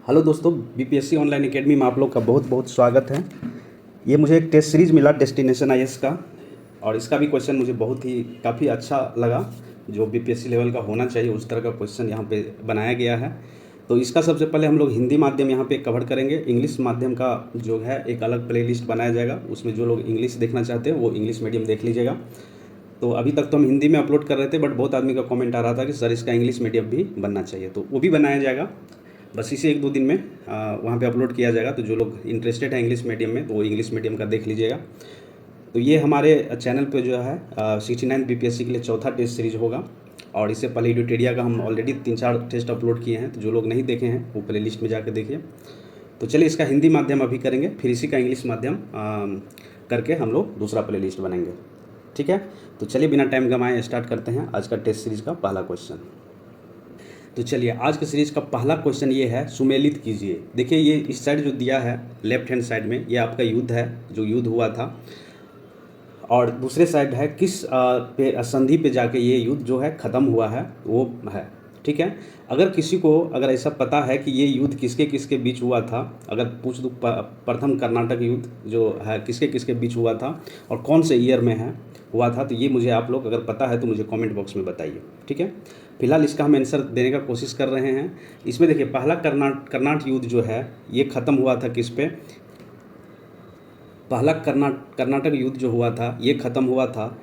Hello दोस्तों, BPSC online academy में आप लोग का बहुत बहुत स्वागत है। ये मुझे एक टेस्ट सीरीज़ मिला डेस्टिनेशन आईएएस का, और इसका भी क्वेश्चन मुझे बहुत ही काफ़ी अच्छा लगा। जो बीपीएससी लेवल का होना चाहिए उस तरह का क्वेश्चन यहाँ पे बनाया गया है। तो इसका सबसे पहले हम लोग हिंदी माध्यम यहाँ पे कवर करेंगे। इंग्लिश माध्यम का जो है एक अलग प्लेलिस्ट बनाया जाएगा, उसमें जो लोग इंग्लिश देखना चाहते हैं वो इंग्लिश मीडियम देख लीजिएगा। तो अभी तक तो हम हिंदी में अपलोड कर रहे थे, बट बहुत आदमी का कमेंट आ रहा था कि सर इसका इंग्लिश मीडियम भी बनना चाहिए, तो वो भी बनाया जाएगा। बस इसे 1-2 दिन में वहाँ पे अपलोड किया जाएगा। तो जो लोग इंटरेस्टेड है इंग्लिश मीडियम में तो वो इंग्लिश मीडियम का देख लीजिएगा। तो ये हमारे चैनल पे जो है 69 बीपीएससी के लिए चौथा टेस्ट सीरीज होगा, और इससे पहले एडुटेरिया का हम ऑलरेडी 3-4 टेस्ट अपलोड किए हैं। तो जो लोग नहीं देखे हैं वो प्ले लिस्ट में जाकर देखिए। तो चलिए इसका हिंदी माध्यम अभी करेंगे, फिर इसी का इंग्लिश माध्यम करके हम लोग दूसरा प्ले लिस्ट बनाएंगे, ठीक है। तो चलिए बिना टाइम गंवाए स्टार्ट करते हैं आज का टेस्ट सीरीज का पहला क्वेश्चन। तो चलिए आज के सीरीज का पहला क्वेश्चन ये है, सुमेलित कीजिए। देखिए ये इस साइड जो दिया है लेफ्ट हैंड साइड में, ये आपका युद्ध है जो युद्ध हुआ था, और दूसरे साइड है किस पे संधि पे जाके ये युद्ध जो है ख़त्म हुआ है वो है, ठीक है। अगर किसी को अगर ऐसा पता है कि ये युद्ध किसके किसके बीच हुआ था, अगर पूछ दूँ प्रथम कर्नाटक युद्ध जो है किसके किसके बीच हुआ था और कौन से ईयर में है हुआ था, तो ये मुझे आप लोग अगर पता है तो मुझे कमेंट बॉक्स में बताइए, ठीक है। फिलहाल इसका हम आंसर देने का कोशिश कर रहे हैं। इसमें देखिए पहला कर्नाटक युद्ध जो है ये ख़त्म हुआ था किस पे, पहला कर्नाटक युद्ध जो हुआ था ये ख़त्म हुआ था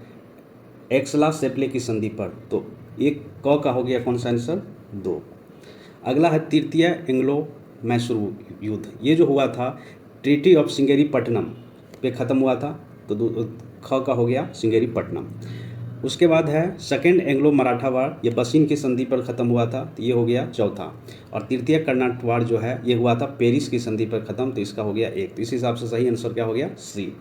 एक्सला सेप्ले की संधि पर। तो एक क का हो गया कौन सा आंसर, 2। अगला है तृतीय एंग्लो मैसूर युद्ध, ये जो हुआ था ट्रीटी ऑफ श्रृंगेरीपट्टनम पे ख़त्म हुआ था। तो ख का हो गया श्रृंगेरीपट्टनम। उसके बाद है सेकेंड एंग्लो मराठा वार, ये बसीन की संधि पर ख़त्म हुआ था, तो ये हो गया चौथा। और तृतीय कर्नाटक वार जो है ये हुआ था पेरिस की संधि पर ख़त्म, तो इसका हो गया 1। तो इस हिसाब से सही आंसर क्या हो गया, सी।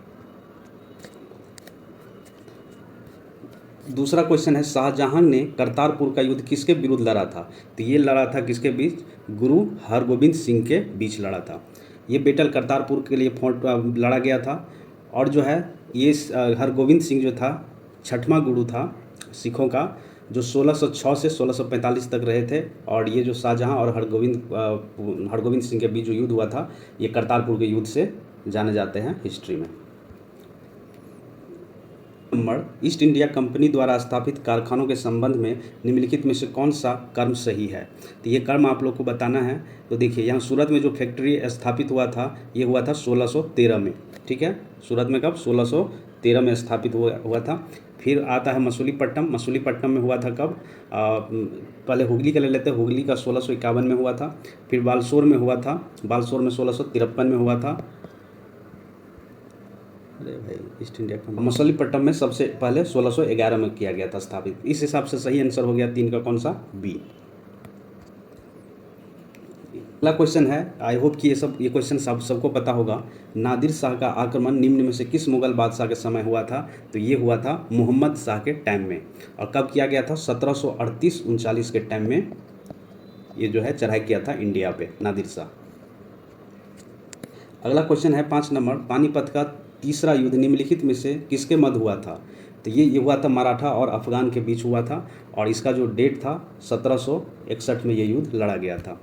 दूसरा क्वेश्चन है, शाहजहां ने करतारपुर का युद्ध किसके विरुद्ध लड़ा था। तो ये लड़ा था किसके बीच, गुरु हरगोविंद सिंह के बीच लड़ा था। ये बैटल करतारपुर के लिए लड़ा गया था। और जो है ये हरगोविंद सिंह जो था छठवां गुरु था सिखों का, जो 1606 से 1645 तक रहे थे। और ये जो शाहजहां और हरगोविंद सिंह के बीच जो युद्ध हुआ था ये करतारपुर के युद्ध से जाने जाते हैं हिस्ट्री में। नंबर, ईस्ट इंडिया कंपनी द्वारा स्थापित कारखानों के संबंध में निम्नलिखित में से कौन सा कर्म सही है। तो ये कर्म आप लोग को बताना है। तो देखिए यहाँ सूरत में जो फैक्ट्री स्थापित हुआ था ये हुआ था 1613 में, ठीक है। सूरत में कब, 1613 में स्थापित हुआ था। फिर आता है मसूलीपट्टनम में हुआ था कब, पहले हुगली का ले लेते हैं, हुगली का 1651 में हुआ था। फिर बालसोर में हुआ था, बालसोर में 1653 में हुआ था। अरे भाई, ईस्ट इंडिया कंपनी मसूलीपट्टनम में सबसे पहले 1611 में किया गया था स्थापित। इस हिसाब से सही आंसर हो गया 3 का कौन सा, बी। अगला क्वेश्चन है, आई होप कि ये क्वेश्चन सबको पता होगा। नादिर शाह का आक्रमण निम्न में से किस मुगल बादशाह के समय हुआ था। तो ये हुआ था मोहम्मद शाह के टाइम में। और कब किया गया था, 1738-39 के टाइम में ये जो है चढ़ाई किया था इंडिया पे नादिर शाह। अगला क्वेश्चन है 5 नंबर, पानीपत का तीसरा युद्ध निम्नलिखित में से किसके मध्य हुआ था। तो ये हुआ था मराठा और अफगान के बीच हुआ था, और इसका जो डेट था 1761 में ये युद्ध लड़ा गया था।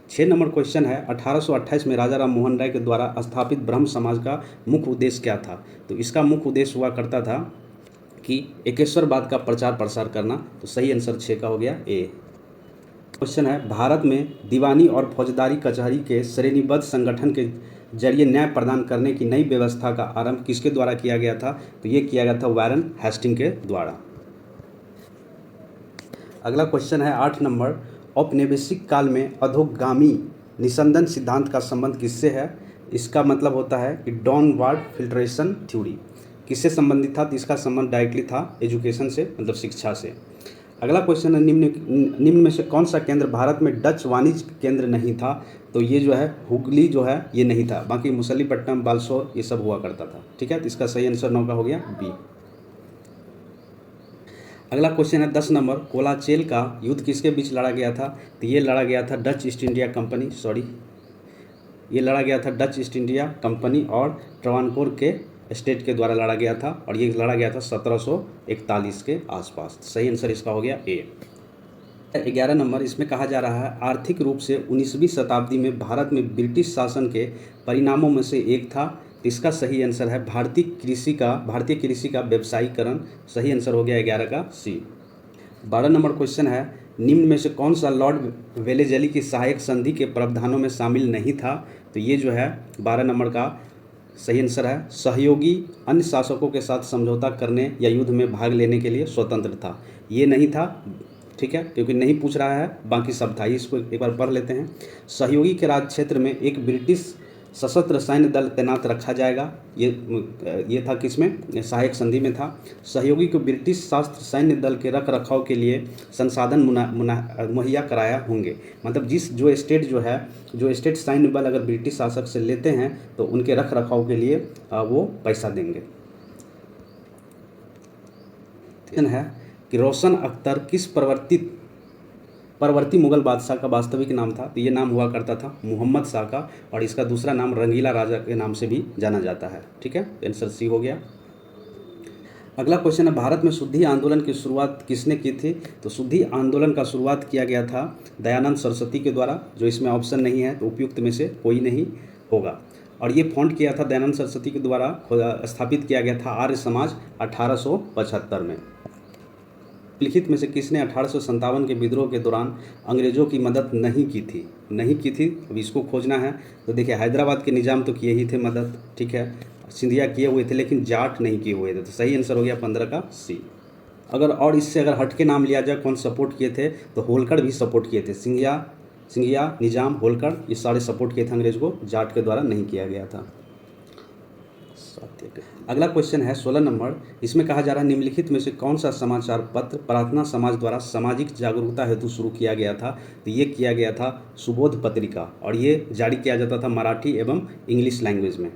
6 नंबर क्वेश्चन है, 1828 में राजा राम मोहन राय के द्वारा स्थापित ब्रह्म समाज का मुख्य उद्देश्य क्या था। तो इसका मुख्य उद्देश्य हुआ करता था कि एकेश्वरवाद का प्रचार प्रसार करना। तो सही आंसर 6 का हो गया, ए। क्वेश्चन है, भारत में दीवानी और फौजदारी कचहरी के श्रेणीबद्ध संगठन के जरिए न्याय प्रदान करने की नई व्यवस्था का आरंभ किसके द्वारा किया गया था। तो ये किया गया था वारेन हेस्टिंग के द्वारा। अगला क्वेश्चन है 8 नंबर, औपनिवेशिक काल में अधोगामी निस्संदन सिद्धांत का संबंध किससे है। इसका मतलब होता है कि डाउनवर्ड फिल्ट्रेशन थ्योरी किससे संबंधित था। तो इसका संबंध डायरेक्टली था एजुकेशन से, मतलब शिक्षा से। अगला क्वेश्चन है, निम्न में से कौन सा केंद्र भारत में डच वाणिज्य केंद्र नहीं था। तो ये जो है हुगली जो है ये नहीं था, बाकी मसूलीपट्टनम, बालसोर ये सब हुआ करता था, ठीक है। तो इसका सही आंसर 9 का हो गया, बी। अगला क्वेश्चन है 10 नंबर, कोलाचेल का युद्ध किसके बीच लड़ा गया था। तो ये लड़ा गया था डच ईस्ट इंडिया कंपनी, ये लड़ा गया था डच ईस्ट इंडिया कंपनी और ट्रावनकोर के स्टेट के द्वारा लड़ा गया था, और ये लड़ा गया था 1741 के आसपास। सही आंसर इसका हो गया, ए। 11 नंबर, इसमें कहा जा रहा है आर्थिक रूप से 19वीं शताब्दी में भारत में ब्रिटिश शासन के परिणामों में से एक था। तो इसका सही आंसर है भारतीय कृषि का व्यवसायीकरण। सही आंसर हो गया 11 का सी। 12 नंबर क्वेश्चन है, निम्न में से कौन सा लॉर्ड वेलेजली की सहायक संधि के प्रावधानों में शामिल नहीं था। तो ये जो है 12 नंबर का सही आंसर है सहयोगी अन्य शासकों के साथ समझौता करने या युद्ध में भाग लेने के लिए स्वतंत्र था। ये नहीं था, ठीक है, क्योंकि नहीं पूछ रहा है, बाकी सब था। इसको एक बार पढ़ लेते हैं। सहयोगी के राज क्षेत्र में एक ब्रिटिश सशस्त्र सैन्य दल तैनात रखा जाएगा। ये था किसमें, सहायक संधि में था। सहयोगी को ब्रिटिश सशस्त्र सैन्य दल के रख रखाव के लिए संसाधन मुहैया कराया होंगे। मतलब जो स्टेट सैन्य बल अगर ब्रिटिश शासक से लेते हैं तो उनके रख रखाव के लिए वो पैसा देंगे। है कि रोशन अख्तर किस परवर्ती मुगल बादशाह का वास्तविक नाम था। तो ये नाम हुआ करता था मोहम्मद शाह का, और इसका दूसरा नाम रंगीला राजा के नाम से भी जाना जाता है। ठीक है, आंसर सी हो गया। अगला क्वेश्चन है, भारत में शुद्धि आंदोलन की शुरुआत किसने की थी। तो शुद्धि आंदोलन का शुरुआत किया गया था दयानंद सरस्वती के द्वारा। जो इसमें ऑप्शन नहीं है तो उपयुक्त में से कोई नहीं होगा। और ये फाउंड किया था दयानंद सरस्वती के द्वारा, स्थापित किया गया था आर्य समाज 1875 में। लिखित में से किसने 1857 के विद्रोह के दौरान अंग्रेज़ों की मदद नहीं की थी। अब इसको खोजना है। तो देखिए, हैदराबाद के निज़ाम तो किए ही थे मदद, ठीक है, सिंधिया किए हुए थे, लेकिन जाट नहीं किए हुए थे। तो सही आंसर हो गया 15 का सी। और इससे अगर हट के नाम लिया जाए कौन सपोर्ट किए थे, तो होलकर भी सपोर्ट किए थे। सिंधिया, निज़ाम, होलकर, ये सारे सपोर्ट किए थे अंग्रेज़ को, जाट के द्वारा नहीं किया गया था। अगला क्वेश्चन है 16 नंबर, इसमें कहा जा रहा है निम्नलिखित में से कौन सा समाचार पत्र प्रार्थना समाज द्वारा सामाजिक जागरूकता हेतु शुरू किया गया था। तो ये किया गया था सुबोध पत्रिका, और ये जारी किया जाता था मराठी एवं इंग्लिश लैंग्वेज में।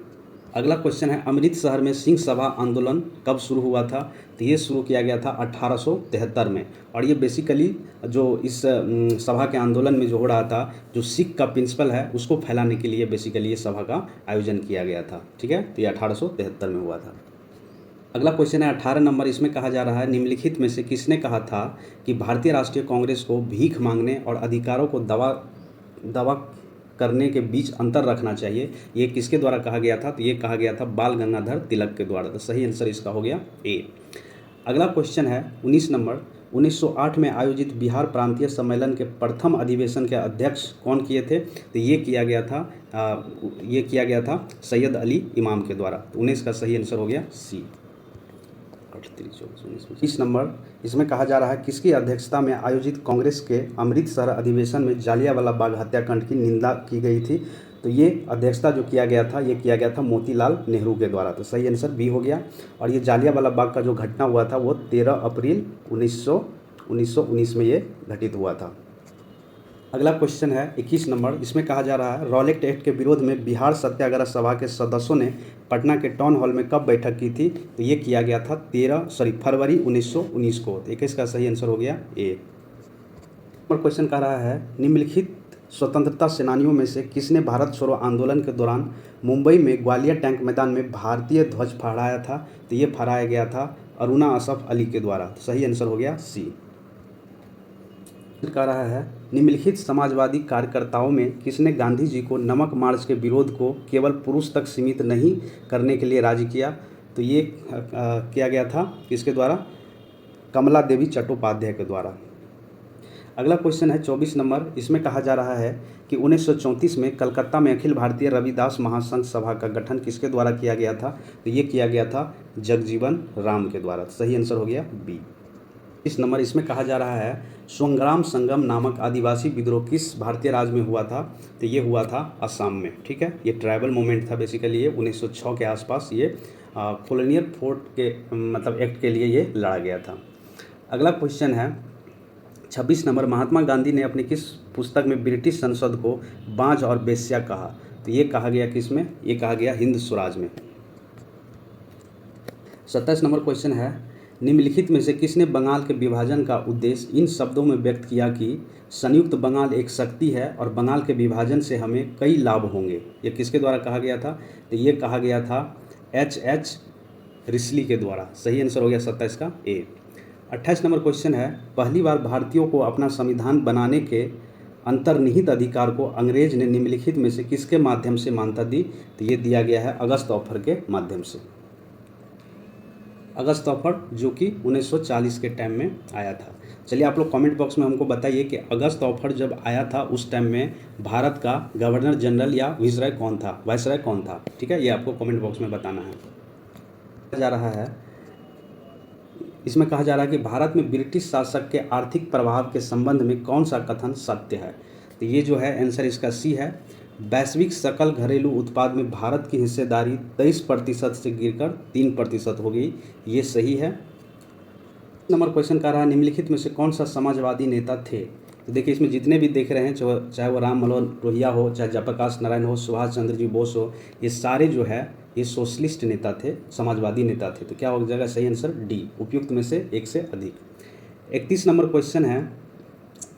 अगला क्वेश्चन है, अमृतसर में सिंह सभा आंदोलन कब शुरू हुआ था। तो ये शुरू किया गया था 1873 में। और ये बेसिकली जो इस सभा के आंदोलन में जो हो रहा था, जो सिख का प्रिंसिपल है उसको फैलाने के लिए बेसिकली ये सभा का आयोजन किया गया था। ठीक है, तो ये 1873 में हुआ था। अगला क्वेश्चन है 18 नंबर, इसमें कहा जा रहा है निम्नलिखित में से किसने कहा था कि भारतीय राष्ट्रीय कांग्रेस को भीख मांगने और अधिकारों को दावा करने के बीच अंतर रखना चाहिए। ये किसके द्वारा कहा गया था। तो ये कहा गया था बाल गंगाधर तिलक के द्वारा। तो सही आंसर इसका हो गया ए। अगला क्वेश्चन है 19 नंबर, 1908 में आयोजित बिहार प्रांतीय सम्मेलन के प्रथम अधिवेशन के अध्यक्ष कौन किए थे। तो ये किया गया था सैयद अली इमाम के द्वारा। तो 19 का सही आंसर हो गया सी। 20 नंबर, इसमें कहा जा रहा है किसकी अध्यक्षता में आयोजित कांग्रेस के अमृतसर अधिवेशन में जालियांवाला बाग हत्याकांड की निंदा की गई थी। तो ये अध्यक्षता जो किया गया था मोतीलाल नेहरू के द्वारा। तो सही आंसर बी हो गया। और ये जालियांवाला बाग का जो घटना हुआ था वो 13 अप्रैल 1919 में ये घटित हुआ था। अगला क्वेश्चन है 21 नंबर, इसमें कहा जा रहा है रॉलेट एक्ट के विरोध में बिहार सत्याग्रह सभा के सदस्यों ने पटना के टाउन हॉल में कब बैठक की थी। तो ये किया गया था फरवरी 1919 को। तो 21 का सही आंसर हो गया ए। और क्वेश्चन कह रहा है निम्नलिखित स्वतंत्रता सेनानियों में से किसने भारत छोड़ो आंदोलन के दौरान मुंबई में ग्वालियर टैंक मैदान में भारतीय ध्वज फहराया था। तो ये फहराया गया था अरुणा असफ अली के द्वारा। तो सही आंसर हो गया सी। कह रहा है निम्नलिखित समाजवादी कार्यकर्ताओं में किसने गांधी जी को नमक मार्च के विरोध को केवल पुरुष तक सीमित नहीं करने के लिए राजी किया। तो ये किया गया था किसके द्वारा, कमला देवी चट्टोपाध्याय के द्वारा। अगला क्वेश्चन है 24 नंबर, इसमें कहा जा रहा है कि 1934 में कलकत्ता में अखिल भारतीय रविदास महासंघ सभा का गठन किसके द्वारा किया गया था। तो ये किया गया था जगजीवन राम के द्वारा। सही आंसर हो गया बी। इस नंबर, इसमें कहा जा रहा है स्वंग्राम संगम नामक आदिवासी विद्रोह किस भारतीय राज्य में हुआ था। तो ये हुआ था असम में। ठीक है, ये ट्राइबल मूवमेंट था बेसिकली। ये 1906 के आसपास ये कॉलोनियल फोर्ट के मतलब एक्ट के लिए ये लड़ा गया था। अगला क्वेश्चन है 26 नंबर, महात्मा गांधी ने अपनी किस पुस्तक में ब्रिटिश संसद को बांझ और बेश्या कहा। तो ये कहा गया किसमें, ये कहा गया हिंद स्वराज में। 27 नंबर क्वेश्चन है निम्नलिखित में से किसने बंगाल के विभाजन का उद्देश्य इन शब्दों में व्यक्त किया कि संयुक्त बंगाल एक शक्ति है और बंगाल के विभाजन से हमें कई लाभ होंगे। ये किसके द्वारा कहा गया था। तो ये कहा गया था H.H. रिस्ली के द्वारा। सही आंसर हो गया 27 का ए। 28 नंबर क्वेश्चन है, पहली बार भारतीयों को अपना संविधान बनाने के अंतर्निहित अधिकार को अंग्रेज ने निम्नलिखित में से किसके माध्यम से मान्यता दी? तो ये दिया गया है अगस्त ऑफर के माध्यम से। अगस्त ऑफर जो कि 1940 के टाइम में आया था। चलिए आप लोग कमेंट बॉक्स में हमको बताइए कि अगस्त ऑफर जब आया था उस टाइम में भारत का गवर्नर जनरल या वाइसराय कौन था? ठीक है, ये आपको कमेंट बॉक्स में बताना है। जा रहा है इसमें कहा जा रहा है कि भारत में ब्रिटिश शासक के आर्थिक प्रभाव के संबंध में कौन सा कथन सत्य है? तो ये जो है आंसर इसका सी है। वैश्विक सकल घरेलू उत्पाद में भारत की हिस्सेदारी 23% से गिरकर 3% हो गई, ये सही है। नंबर क्वेश्चन का रहा, निम्नलिखित में से कौन सा समाजवादी नेता थे? तो देखिए इसमें जितने भी देख रहे हैं, चाहे वो राम मनोहर लोहिया हो, चाहे जयप्रकाश नारायण हो, सुभाष चंद्र जी बोस हो, ये सारे जो है ये सोशलिस्ट नेता थे, समाजवादी नेता थे। तो क्या हो जाएगा सही आंसर? डी, उपयुक्त में से एक से अधिक। 31 नंबर क्वेश्चन है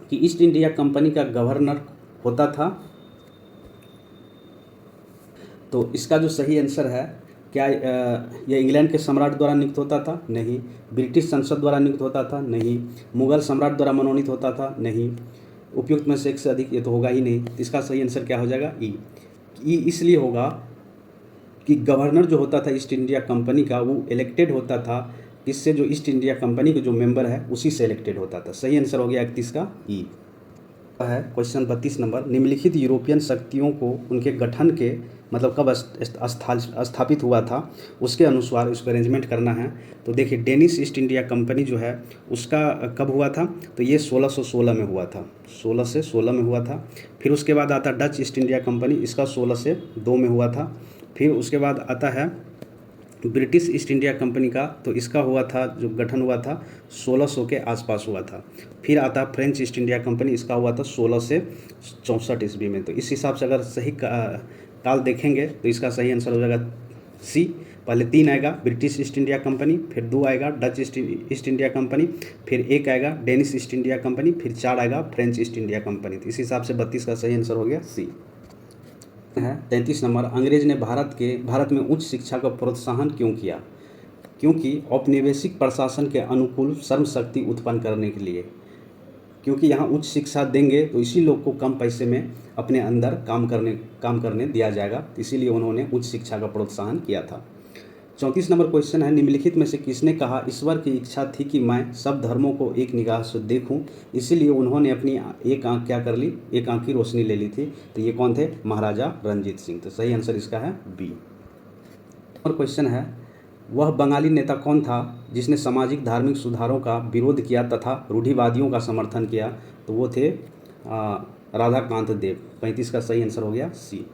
कि ईस्ट इंडिया कंपनी का गवर्नर होता था, तो इसका जो सही आंसर है, क्या यह इंग्लैंड के सम्राट द्वारा नियुक्त होता था? नहीं। ब्रिटिश संसद द्वारा नियुक्त होता था? नहीं। मुगल सम्राट द्वारा मनोनीत होता था? नहीं। उपयुक्त में से एक से अधिक, ये तो होगा ही नहीं। इसका सही आंसर क्या हो जाएगा? ई इसलिए होगा कि गवर्नर जो होता था ईस्ट इंडिया कंपनी का, वो इलेक्टेड होता था इससे, जो ईस्ट इंडिया कंपनी के जो मेंबर है उसी से इलेक्टेड होता था। सही आंसर हो गया 31 का ई है। क्वेश्चन 32 नंबर, निम्नलिखित यूरोपियन शक्तियों को उनके गठन के मतलब कब स्थापित हुआ था उसके अनुसार इसको अरेंजमेंट करना है। तो देखिए डेनिश ईस्ट इंडिया कंपनी जो है उसका कब हुआ था? तो ये 1616 में हुआ था, 16 से 16 में हुआ था। फिर उसके बाद आता डच ईस्ट इंडिया कंपनी, इसका 16 से 2 में हुआ था। फिर उसके बाद आता है ब्रिटिश ईस्ट इंडिया कंपनी का, तो इसका हुआ था जो गठन हुआ था 1600 के आसपास हुआ था। फिर आता फ्रेंच ईस्ट इंडिया कंपनी, इसका हुआ था 16 से 64 ईस्वी में। तो इस हिसाब से अगर सही काल देखेंगे तो इसका सही आंसर हो जाएगा सी। पहले 3 आएगा ब्रिटिश ईस्ट इंडिया कंपनी, फिर 2 आएगा डच ईस्ट इंडिया कंपनी, फिर 1 आएगा डेनिश ईस्ट इंडिया कंपनी, फिर 4 आएगा फ्रेंच ईस्ट इंडिया कंपनी। तो इस हिसाब से 32 का सही आंसर हो गया सी है। 33 नंबर, अंग्रेज ने भारत में उच्च शिक्षा का प्रोत्साहन क्यों किया? क्योंकि औपनिवेशिक प्रशासन के अनुकूल श्रम शक्ति उत्पन्न करने के लिए, क्योंकि यहाँ उच्च शिक्षा देंगे तो इसी लोग को कम पैसे में अपने अंदर काम करने दिया जाएगा, इसीलिए उन्होंने उच्च शिक्षा का प्रोत्साहन किया था। 34 नंबर क्वेश्चन है, निम्नलिखित में से किसने कहा ईश्वर की इच्छा थी कि मैं सब धर्मों को एक निगाह से देखूं, इसीलिए उन्होंने अपनी एक आंख क्या कर ली? एक आंख की रोशनी ले ली थी। तो ये कौन थे? महाराजा रणजीत सिंह। तो सही आंसर इसका है बी। और क्वेश्चन है, वह बंगाली नेता कौन था जिसने सामाजिक धार्मिक सुधारों का विरोध किया तथा रूढ़िवादियों का समर्थन किया? तो वो थे राधाकांत देव। 35 का सही आंसर हो गया सी।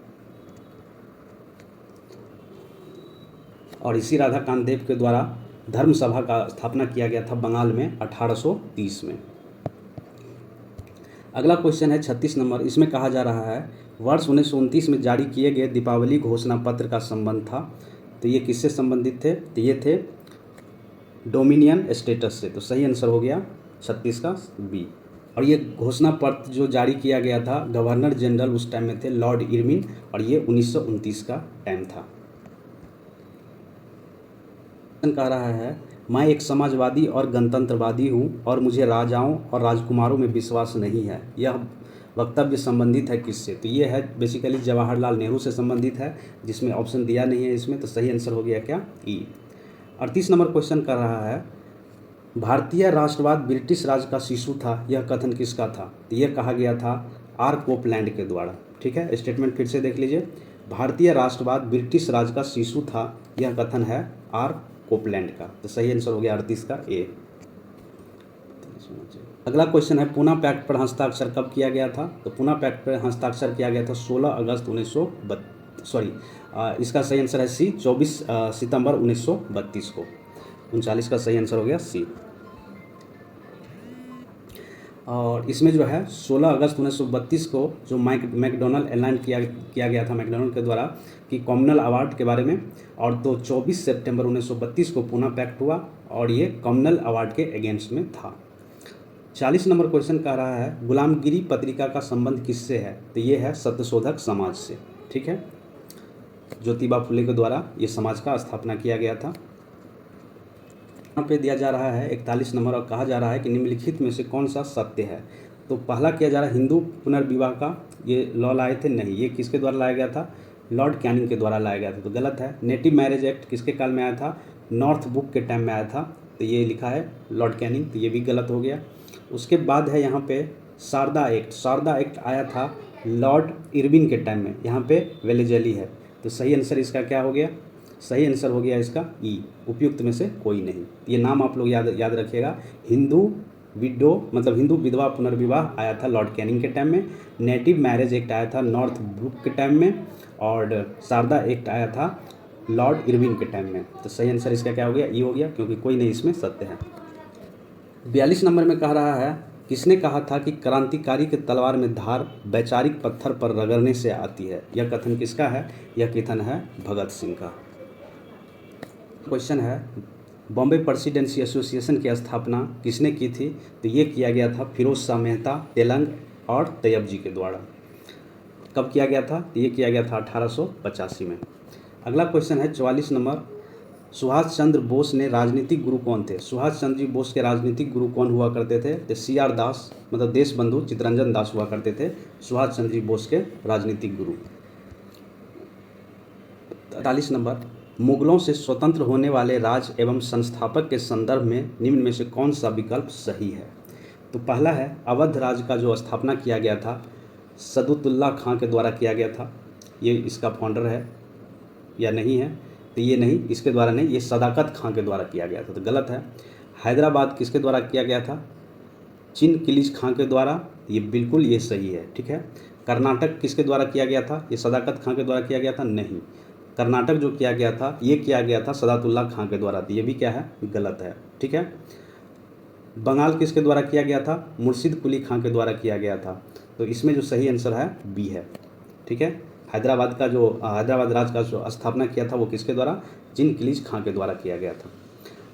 और इसी राधाकांत देव के द्वारा धर्म सभा का स्थापना किया गया था बंगाल में 1830 में। अगला क्वेश्चन है 36 नंबर, इसमें कहा जा रहा है वर्ष 1929 में जारी किए गए दीपावली घोषणा पत्र का संबंध था। तो ये किससे संबंधित थे? तो ये थे डोमिनियन स्टेटस से। तो सही आंसर हो गया 36 का बी। और ये घोषणा पत्र जो जारी किया गया था गवर्नर जनरल उस टाइम में थे लॉर्ड इरविन, और ये 1929 का टाइम था। कह रहा है, मैं एक समाजवादी और गणतंत्रवादी हूँ और मुझे राजाओं और राजकुमारों में विश्वास नहीं है। यह वक्तव्य संबंधित है किससे? तो ये है बेसिकली जवाहरलाल नेहरू से संबंधित है, जिसमें ऑप्शन दिया नहीं है इसमें। तो सही आंसर हो गया क्या? ई। 38 नंबर क्वेश्चन कर रहा है, भारतीय राष्ट्रवाद ब्रिटिश राज का शिशु था, यह कथन किसका था? तो यह कहा गया था आर कोपलैंड के द्वारा। ठीक है, स्टेटमेंट फिर से देख लीजिए। भारतीय राष्ट्रवाद ब्रिटिश राज का शिशु था, यह कथन है आर कोपलैंड का। तो सही आंसर हो गया 38 का ए। अगला क्वेश्चन है, पूना पैक्ट पर हस्ताक्षर कब किया गया था? तो पूना पैक्ट पर हस्ताक्षर किया गया था 16 अगस्त 1932, इसका सही आंसर है सी, 24 सितंबर 1932 को। 39 का सही आंसर हो गया सी। और इसमें जो है 16 अगस्त 1932 को जो मैकडोनल्ड ऐलान किया गया था मैकडोनल्ड के द्वारा कि कॉमनल अवार्ड के बारे में, और तो 24 सितंबर 1932 को पूना पैक्ट हुआ और ये कॉमनल अवार्ड के अगेंस्ट में था। 40 नंबर क्वेश्चन कह रहा है, गुलामगिरी पत्रिका का संबंध किससे है? तो ये है सत्यशोधक समाज से। ठीक है, ज्योतिबा फुले के द्वारा ये समाज का स्थापना किया गया था। यहाँ पे दिया जा रहा है 41 नंबर और कहा जा रहा है कि निम्नलिखित में से कौन सा सत्य है। तो पहला किया जा रहा है हिंदू पुनर्विवाह का ये लॉ लाए थे, नहीं, ये किसके द्वारा लाया गया था, लॉर्ड कैनिंग के द्वारा लाया गया था, तो गलत है। नेटिव मैरिज एक्ट किसके काल में आया था, नॉर्थ बुक के टाइम में आया था, तो ये लिखा है लॉर्ड कैनिंग, तो ये भी गलत हो गया। उसके बाद है यहाँ पे शारदा एक्ट, शारदा एक्ट आया था लॉर्ड इरविन के टाइम में, यहाँ पे वेलेजली है, तो सही आंसर इसका क्या हो गया, सही आंसर हो गया इसका ई, उपयुक्त में से कोई नहीं। ये नाम आप लोग याद रखिएगा। हिंदू विडो मतलब हिंदू विधवा पुनर्विवाह आया था लॉर्ड कैनिंग के टाइम में, नेटिव मैरिज एक्ट आया था नॉर्थ ब्रुक के टाइम में, और शारदा एक्ट आया था लॉर्ड इरविन के टाइम में। तो सही आंसर इसका क्या हो गया, ई हो गया, क्योंकि कोई नहीं इसमें सत्य है। 42 नंबर में कह रहा है किसने कहा था कि क्रांतिकारी के तलवार में धार वैचारिक पत्थर पर रगड़ने से आती है। यह कथन किसका है, यह कथन है भगत सिंह का। क्वेश्चन है बॉम्बे प्रेसिडेंसी एसोसिएशन की स्थापना किसने की थी, तो ये किया गया था फिरोज शाह मेहता, तेलंग और तैयब जी के द्वारा। कब किया गया था, तो ये किया गया था 1885 में। अगला क्वेश्चन है 44 नंबर, सुभाष चंद्र बोस ने राजनीतिक गुरु कौन थे। सुभाष चंद्र जी बोस के राजनीतिक गुरु कौन हुआ करते थे, तो CR दास मतलब देश बंधु चित्तरंजन दास हुआ करते थे सुभाष चंद्र जी बोस के राजनीतिक गुरु। 43 नंबर, मुगलों से स्वतंत्र होने वाले राज्य एवं संस्थापक के संदर्भ में निम्न में से कौन सा विकल्प सही है। तो पहला है अवध राज्य का जो स्थापना किया गया था सदुतुल्लाह खां के द्वारा किया गया था, ये इसका फाउंडर है या नहीं है, तो ये नहीं, इसके द्वारा नहीं, ये सदाकत खां के द्वारा किया गया था, तो गलत है। हैदराबाद किसके द्वारा किया गया था, चिनकिलीज खां के द्वारा, ये बिल्कुल ये सही है, ठीक है। कर्नाटक किसके द्वारा किया गया था, ये सदाकत खां के द्वारा किया गया था, नहीं, कर्नाटक जो किया गया था ये किया गया था सदातुल्लाह खां के द्वारा, तो ये भी क्या है, गलत है, ठीक है। बंगाल किसके द्वारा किया गया था, मुर्शिद कुली खां के द्वारा किया गया था, तो इसमें जो सही आंसर है बी है, ठीक है। हैदराबाद राज्य का जो स्थापना किया था वो किसके द्वारा, चिनकिलीज खां के द्वारा किया गया था।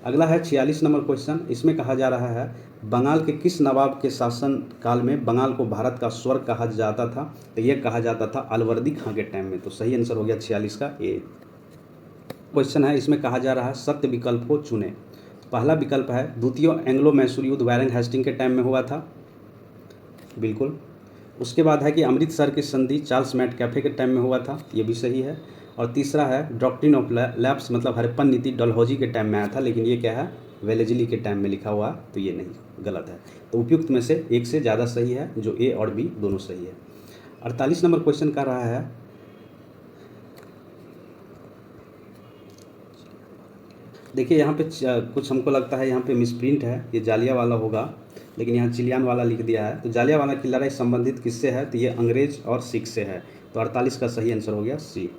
अगला है 46 नंबर क्वेश्चन, इसमें कहा जा रहा है बंगाल के किस नवाब के शासन काल में बंगाल को भारत का स्वर्ग कहा जाता था, तो ये कहा जाता था अलवर्दी खां के टाइम में, तो सही आंसर हो गया 46 का ए। क्वेश्चन है इसमें कहा जा रहा है सत्य विकल्प को चुने। पहला विकल्प है द्वितीय एंग्लो मैसूर युद्ध वारेन हेस्टिंग के टाइम में हुआ था, बिल्कुल। उसके बाद है कि अमृतसर की संधि चार्ल्स मैकआफे के टाइम में हुआ था, ये भी सही है। और तीसरा है डॉक्ट्रिन ऑफ लैप्स मतलब हड़प्पन नीति डलहौजी के टाइम में आया था, लेकिन ये क्या है, वेलेजली के टाइम में लिखा हुआ, तो ये नहीं, गलत है। तो उपयुक्त में से एक से ज़्यादा सही है, जो ए और बी दोनों सही है। 48 नंबर क्वेश्चन कर रहा है देखिए यहाँ पे कुछ हमको लगता है यहाँ पे मिसप्रिंट है, ये जालिया वाला होगा, लेकिन यहाँ चिलियान वाला लिख दिया है। तो जालिया वाला की लड़ाई संबंधित किससे है, तो ये अंग्रेज और सिख से है, तो 48 का सही आंसर हो गया सी।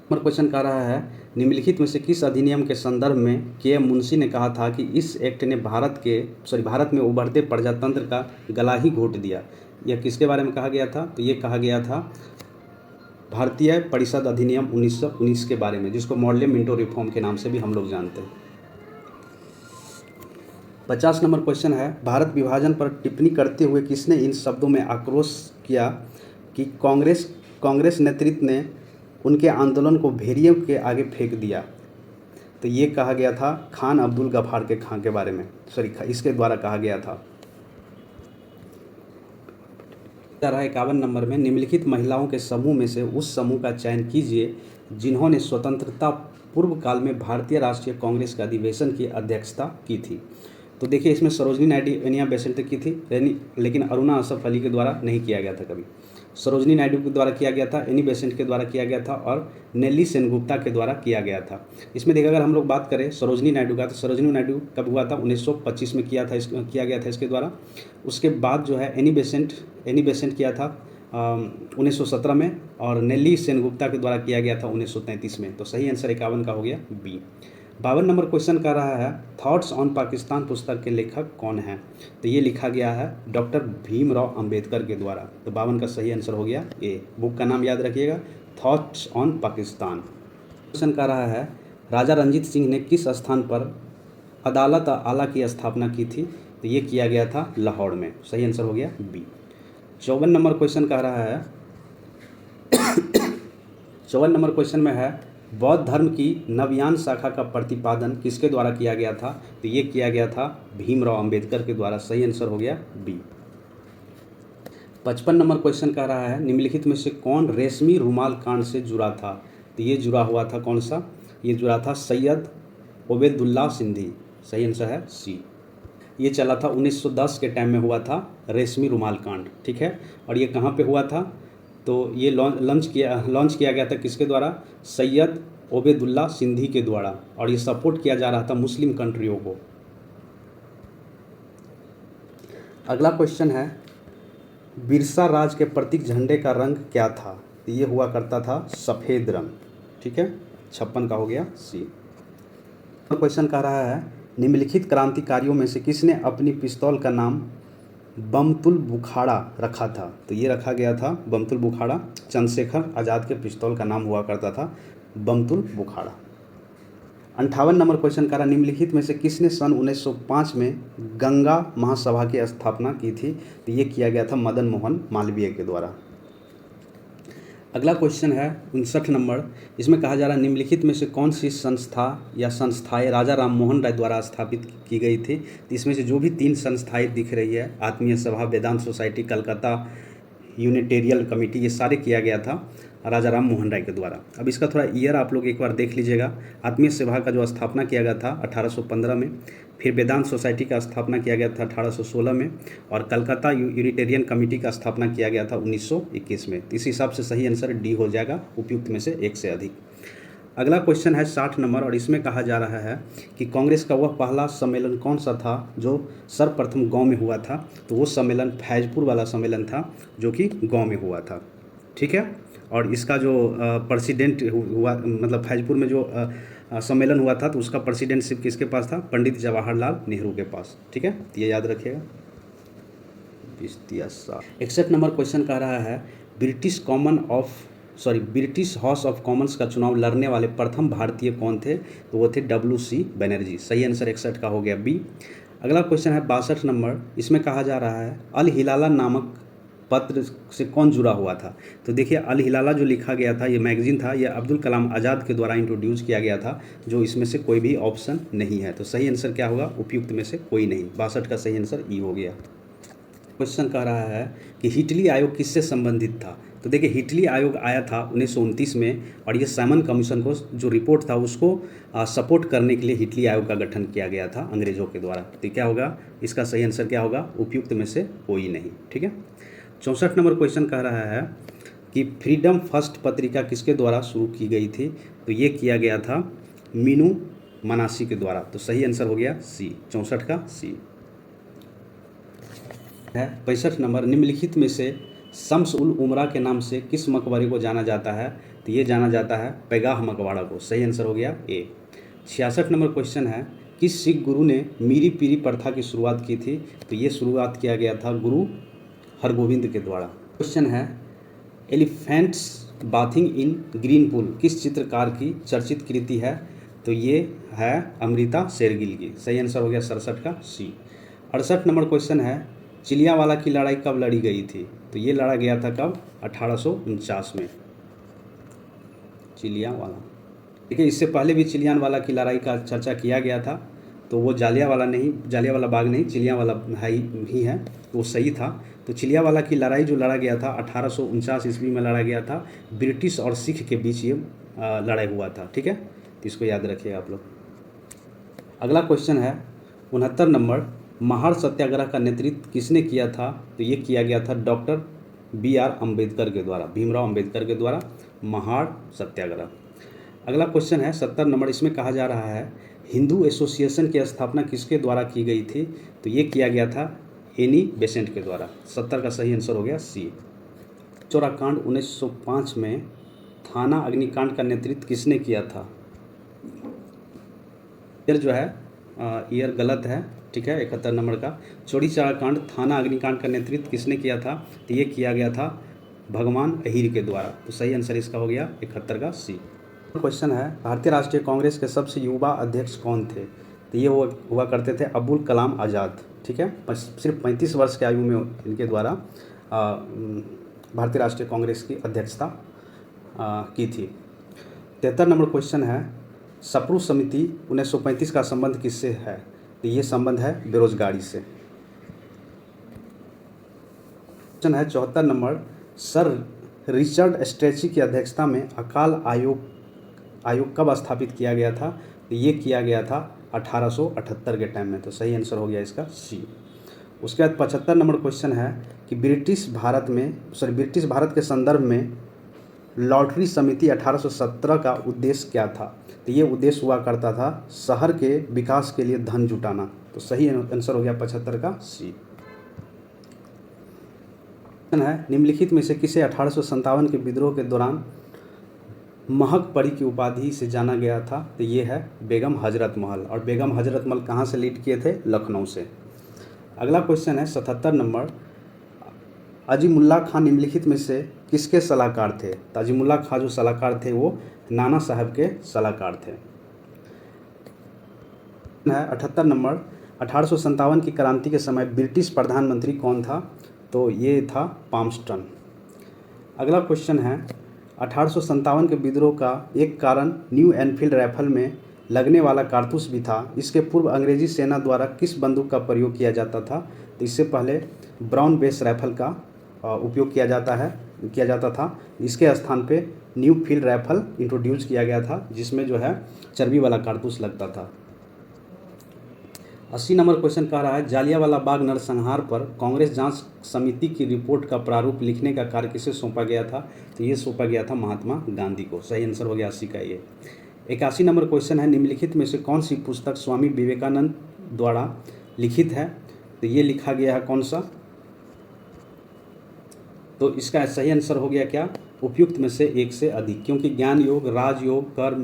नंबर क्वेश्चन कह रहा है निम्नलिखित में से किस अधिनियम के संदर्भ में के.एम. मुंशी ने कहा था कि इस एक्ट ने भारत में उभरते प्रजातंत्र का गला ही घोट दिया। यह किसके बारे में कहा गया था, तो ये कहा गया था भारतीय परिषद अधिनियम 1919 के बारे में, जिसको मॉडल मिंटो रिफॉर्म के नाम से भी हम लोग जानते हैं। 50 नंबर क्वेश्चन है भारत विभाजन पर टिप्पणी करते हुए किसने इन शब्दों में आक्रोश किया कि कांग्रेस नेतृत्व ने उनके आंदोलन को भेड़ियों के आगे फेंक दिया। तो ये कहा गया था खान अब्दुल गफ्फार के खां के बारे में, इसके द्वारा कहा गया था। 51 नंबर में निम्नलिखित महिलाओं के समूह में से उस समूह का चयन कीजिए जिन्होंने स्वतंत्रता पूर्व काल में भारतीय राष्ट्रीय कांग्रेस के अधिवेशन की अध्यक्षता की थी। तो देखिए इसमें सरोजनी नायडू एनिया बेसेंट की थी, लेकिन अरुणा असफ अली के द्वारा नहीं किया गया था कभी। सरोजनी नायडू के द्वारा किया गया था, एनी बेसेंट के द्वारा किया गया था, और नेली सेनगुप्ता के द्वारा किया गया था। इसमें देखिए अगर हम लोग बात करें सरोजनी नायडू का, तो सरोजनी नायडू कब हुआ था, 1925 में किया गया था इसके द्वारा। उसके बाद जो है एनी बेसेंट किया था 1917 में, और नेली सेनगुप्ता के द्वारा किया गया था 1933 में। तो सही आंसर 51 का हो गया बी। 52 नंबर क्वेश्चन कर रहा है थॉट्स ऑन पाकिस्तान पुस्तक के लेखक कौन हैं, तो ये लिखा गया है डॉक्टर भीमराव अंबेडकर के द्वारा। तो 52 का सही आंसर हो गया ए। बुक का नाम याद रखिएगा, थॉट्स ऑन पाकिस्तान। क्वेश्चन कर रहा है राजा रंजीत सिंह ने किस स्थान पर अदालत आला की स्थापना की थी, तो ये किया गया था लाहौर में। सही आंसर हो गया बी। 54 नंबर क्वेश्चन कह रहा है 54 नंबर क्वेश्चन में है बौद्ध धर्म की नवयान शाखा का प्रतिपादन किसके द्वारा किया गया था? तो ये किया गया था भीमराव अंबेडकर के द्वारा। सही आंसर हो गया बी। 55 नंबर क्वेश्चन कह रहा है निम्नलिखित में से कौन रेशमी रुमाल कांड से जुड़ा था? तो ये जुड़ा हुआ था कौन सा? ये जुड़ा था सैयद ओबेदुल्ला सिंधी। सही आंसर है सी। ये चला था 1910 के टाइम में हुआ था रेशमी रुमाल कांड, ठीक है। और ये कहाँ पे हुआ था? तो ये लॉन्च किया गया था किसके द्वारा? सैयद ओबेदुल्ला सिंधी के द्वारा, और ये सपोर्ट किया जा रहा था मुस्लिम कंट्रियों को। अगला क्वेश्चन है बिरसा राज के प्रतीक झंडे का रंग क्या था? तो ये हुआ करता था सफ़ेद रंग, ठीक है। 56 का हो गया सी। क्वेश्चन कह रहा है निम्नलिखित क्रांतिकारियों में से किसने अपनी पिस्तौल का नाम बमतुल बुखाड़ा रखा था? तो ये रखा गया था बमतुल बुखाड़ा। चंद्रशेखर आज़ाद के पिस्तौल का नाम हुआ करता था बमतुल बुखाड़ा। 58 नंबर क्वेश्चन कह रहा निम्नलिखित में से किसने सन 1905 में गंगा महासभा की स्थापना की थी? तो ये किया गया था मदन मोहन मालवीय के द्वारा। अगला क्वेश्चन है 59 नंबर। इसमें कहा जा रहा है निम्नलिखित में से कौन सी संस्था या संस्थाएं राजा राम मोहन राय द्वारा स्थापित की गई थी? तो इसमें से जो भी 3 संस्थाएं दिख रही है, आत्मीय सभा, वेदांत सोसाइटी, कलकत्ता यूनिटेरियल कमेटी, ये सारे किया गया था राजा राम मोहन राय के द्वारा। अब इसका थोड़ा ईयर आप लोग एक बार देख लीजिएगा। आत्मीय सभा का जो स्थापना किया गया था 1815 में, फिर वेदांत सोसाइटी का स्थापना किया गया था 1816 में, और कलकत्ता यूनिटेरियन कमेटी का स्थापना किया गया था 1921 में। इस हिसाब से सही आंसर डी हो जाएगा, उपयुक्त में से एक से अधिक। अगला क्वेश्चन है 60 नंबर, और इसमें कहा जा रहा है कि कांग्रेस का वह पहला सम्मेलन कौन सा था जो सर्वप्रथम गांव में हुआ था? तो वो सम्मेलन फैजपुर वाला सम्मेलन था जो कि गांव में हुआ था, ठीक है। और इसका जो प्रेसिडेंट हुआ, मतलब फैजपुर में जो सम्मेलन हुआ था, तो उसका प्रेसिडेंटशिप किसके पास था? पंडित जवाहरलाल नेहरू के पास, ठीक है। ये याद रखिएगा। 61 नंबर क्वेश्चन कह रहा है ब्रिटिश हाउस ऑफ कॉमन्स का चुनाव लड़ने वाले प्रथम भारतीय कौन थे? तो वो थे WC बनर्जी। सही आंसर 61 का हो गया बी। अगला क्वेश्चन है 62 नंबर। इसमें कहा जा रहा है अल हिलाला नामक पत्र से कौन जुड़ा हुआ था? तो देखिए अल हिलाला जो लिखा गया था, ये मैगजीन था, ये अब्दुल कलाम आज़ाद के द्वारा इंट्रोड्यूस किया गया था, जो इसमें से कोई भी ऑप्शन नहीं है। तो सही आंसर क्या होगा? उपयुक्त में से कोई नहीं। 62 का सही आंसर ई हो गया। क्वेश्चन कह रहा है कि हिटली आयोग किससे संबंधित था? तो देखिए हिटली आयोग आया था 1929 में, और ये साइमन कमीशन को जो रिपोर्ट था उसको सपोर्ट करने के लिए हिटली आयोग का गठन किया गया था अंग्रेज़ों के द्वारा। तो क्या होगा? इसका सही आंसर क्या होगा? उपयुक्त में से कोई नहीं, ठीक है। 64 नंबर क्वेश्चन कह रहा है कि फ्रीडम फर्स्ट पत्रिका किसके द्वारा शुरू की गई थी? तो ये किया गया था मीनू मनासी के द्वारा। तो सही आंसर हो गया सी, 64 का सी है। 65 नंबर। निम्नलिखित में से शम्स उल उमरा के नाम से किस मकबरे को जाना जाता है? तो ये जाना जाता है पैगाह मकबरा को। सही आंसर हो गया ए। 66 नंबर क्वेश्चन है किस सिख गुरु ने मीरी पीरी प्रथा की शुरुआत की थी? तो ये शुरुआत किया गया था गुरु हरगोविंद के द्वारा। क्वेश्चन है एलिफेंट्स बाथिंग इन ग्रीन पूल किस चित्रकार की चर्चित कृति है? तो ये है अमृता शेरगिल की। सही आंसर हो गया 67 का सी। 68 नंबर क्वेश्चन है चिलियावाला की लड़ाई कब लड़ी गई थी? तो ये लड़ा गया था कब? 1849 में। चिलियावाला, देखिए इससे पहले भी चिलियावाला की लड़ाई का चर्चा किया गया था, तो वो जालियावाला बाग नहीं, चिलियावाला ही है, तो वो सही था। तो चिलियावाला की लड़ाई जो लड़ा गया था 1849 ईस्वी में लड़ा गया था। ब्रिटिश और सिख के बीच ये लड़ाई हुआ था, ठीक है। तो इसको याद रखिए आप लोग। अगला क्वेश्चन है 69 नंबर। महाड़ सत्याग्रह का नेतृत्व किसने किया था? तो ये किया गया था डॉक्टर BR अम्बेडकर के द्वारा, भीमराव अम्बेडकर के द्वारा महाड़ सत्याग्रह। अगला क्वेश्चन है 70 नंबर। इसमें कहा जा रहा है हिंदू एसोसिएशन की स्थापना किसके द्वारा की गई थी? तो ये किया गया था एनी बेसेंट के द्वारा। 70 का सही आंसर हो गया सी। चौराकांड 1905 में थाना अग्निकांड का नेतृत्व किसने किया था? ईयर जो है ईयर गलत है, ठीक है। 71 नंबर का चौरी चौरा कांड थाना अग्निकांड का नेतृत्व किसने किया था? तो ये किया गया था भगवान अहीर के द्वारा। तो सही आंसर इसका हो गया 71 का सी। क्वेश्चन है भारतीय राष्ट्रीय कांग्रेस के सबसे युवा अध्यक्ष कौन थे? तो ये हुआ करते थे अब्दुल कलाम आज़ाद, ठीक है। सिर्फ 35 वर्ष की आयु में इनके द्वारा भारतीय राष्ट्रीय कांग्रेस की अध्यक्षता की थी। 73 नंबर क्वेश्चन है, सप्रू समिति 1935 का संबंध किससे है? तो ये संबंध है बेरोजगारी से। क्वेश्चन है 74 नंबर, सर रिचर्ड स्ट्रेची की अध्यक्षता में अकाल आयोग कब स्थापित किया गया था? तो ये किया गया था 1878 के टाइम में। तो सही आंसर हो गया इसका सी। उसके बाद 75 नंबर क्वेश्चन है कि ब्रिटिश भारत के संदर्भ में लॉटरी समिति 1817 का उद्देश्य क्या था? तो ये उद्देश्य हुआ करता था शहर के विकास के लिए धन जुटाना। तो सही आंसर हो गया 75 का सी। है, निम्नलिखित में से किसे 1857 के विद्रोह के दौरान महक परी की उपाधि से जाना गया था? तो ये है बेगम हजरत महल। और बेगम हजरत महल कहाँ से लीड किए थे? लखनऊ से। अगला क्वेश्चन है 77 नंबर, अजीमुल्ला खां निम्नलिखित में से किसके सलाहकार थे? तो अजीमुल्ला खां जो सलाहकार थे वो नाना साहब के सलाहकार थे। है 78 नंबर, 1857 की क्रांति के समय ब्रिटिश प्रधानमंत्री कौन था? तो ये था पामस्टन। अगला क्वेश्चन है 1857 के विद्रोह का एक कारण न्यू एनफील्ड राइफल में लगने वाला कारतूस भी था। इसके पूर्व अंग्रेजी सेना द्वारा किस बंदूक का प्रयोग किया जाता था? तो इससे पहले ब्राउन बेस राइफल का उपयोग किया जाता था। इसके स्थान पे न्यू फील्ड राइफल इंट्रोड्यूस किया गया था, जिसमें जो है चर्बी वाला कारतूस लगता था। 80 नंबर क्वेश्चन कह रहा है, जालियांवाला बाग नरसंहार पर कांग्रेस जांच समिति की रिपोर्ट का प्रारूप लिखने का कार्य किसे सौंपा गया था? तो ये सौंपा गया था महात्मा गांधी को। सही आंसर हो गया 80 का ये। 81 नंबर क्वेश्चन है, निम्नलिखित में से कौन सी पुस्तक स्वामी विवेकानंद द्वारा लिखित है? तो ये लिखा गया है कौन सा? तो इसका सही आंसर हो गया क्या? उपयुक्त में से एक से अधिक, क्योंकि ज्ञान योग, राजयोग, कर्म,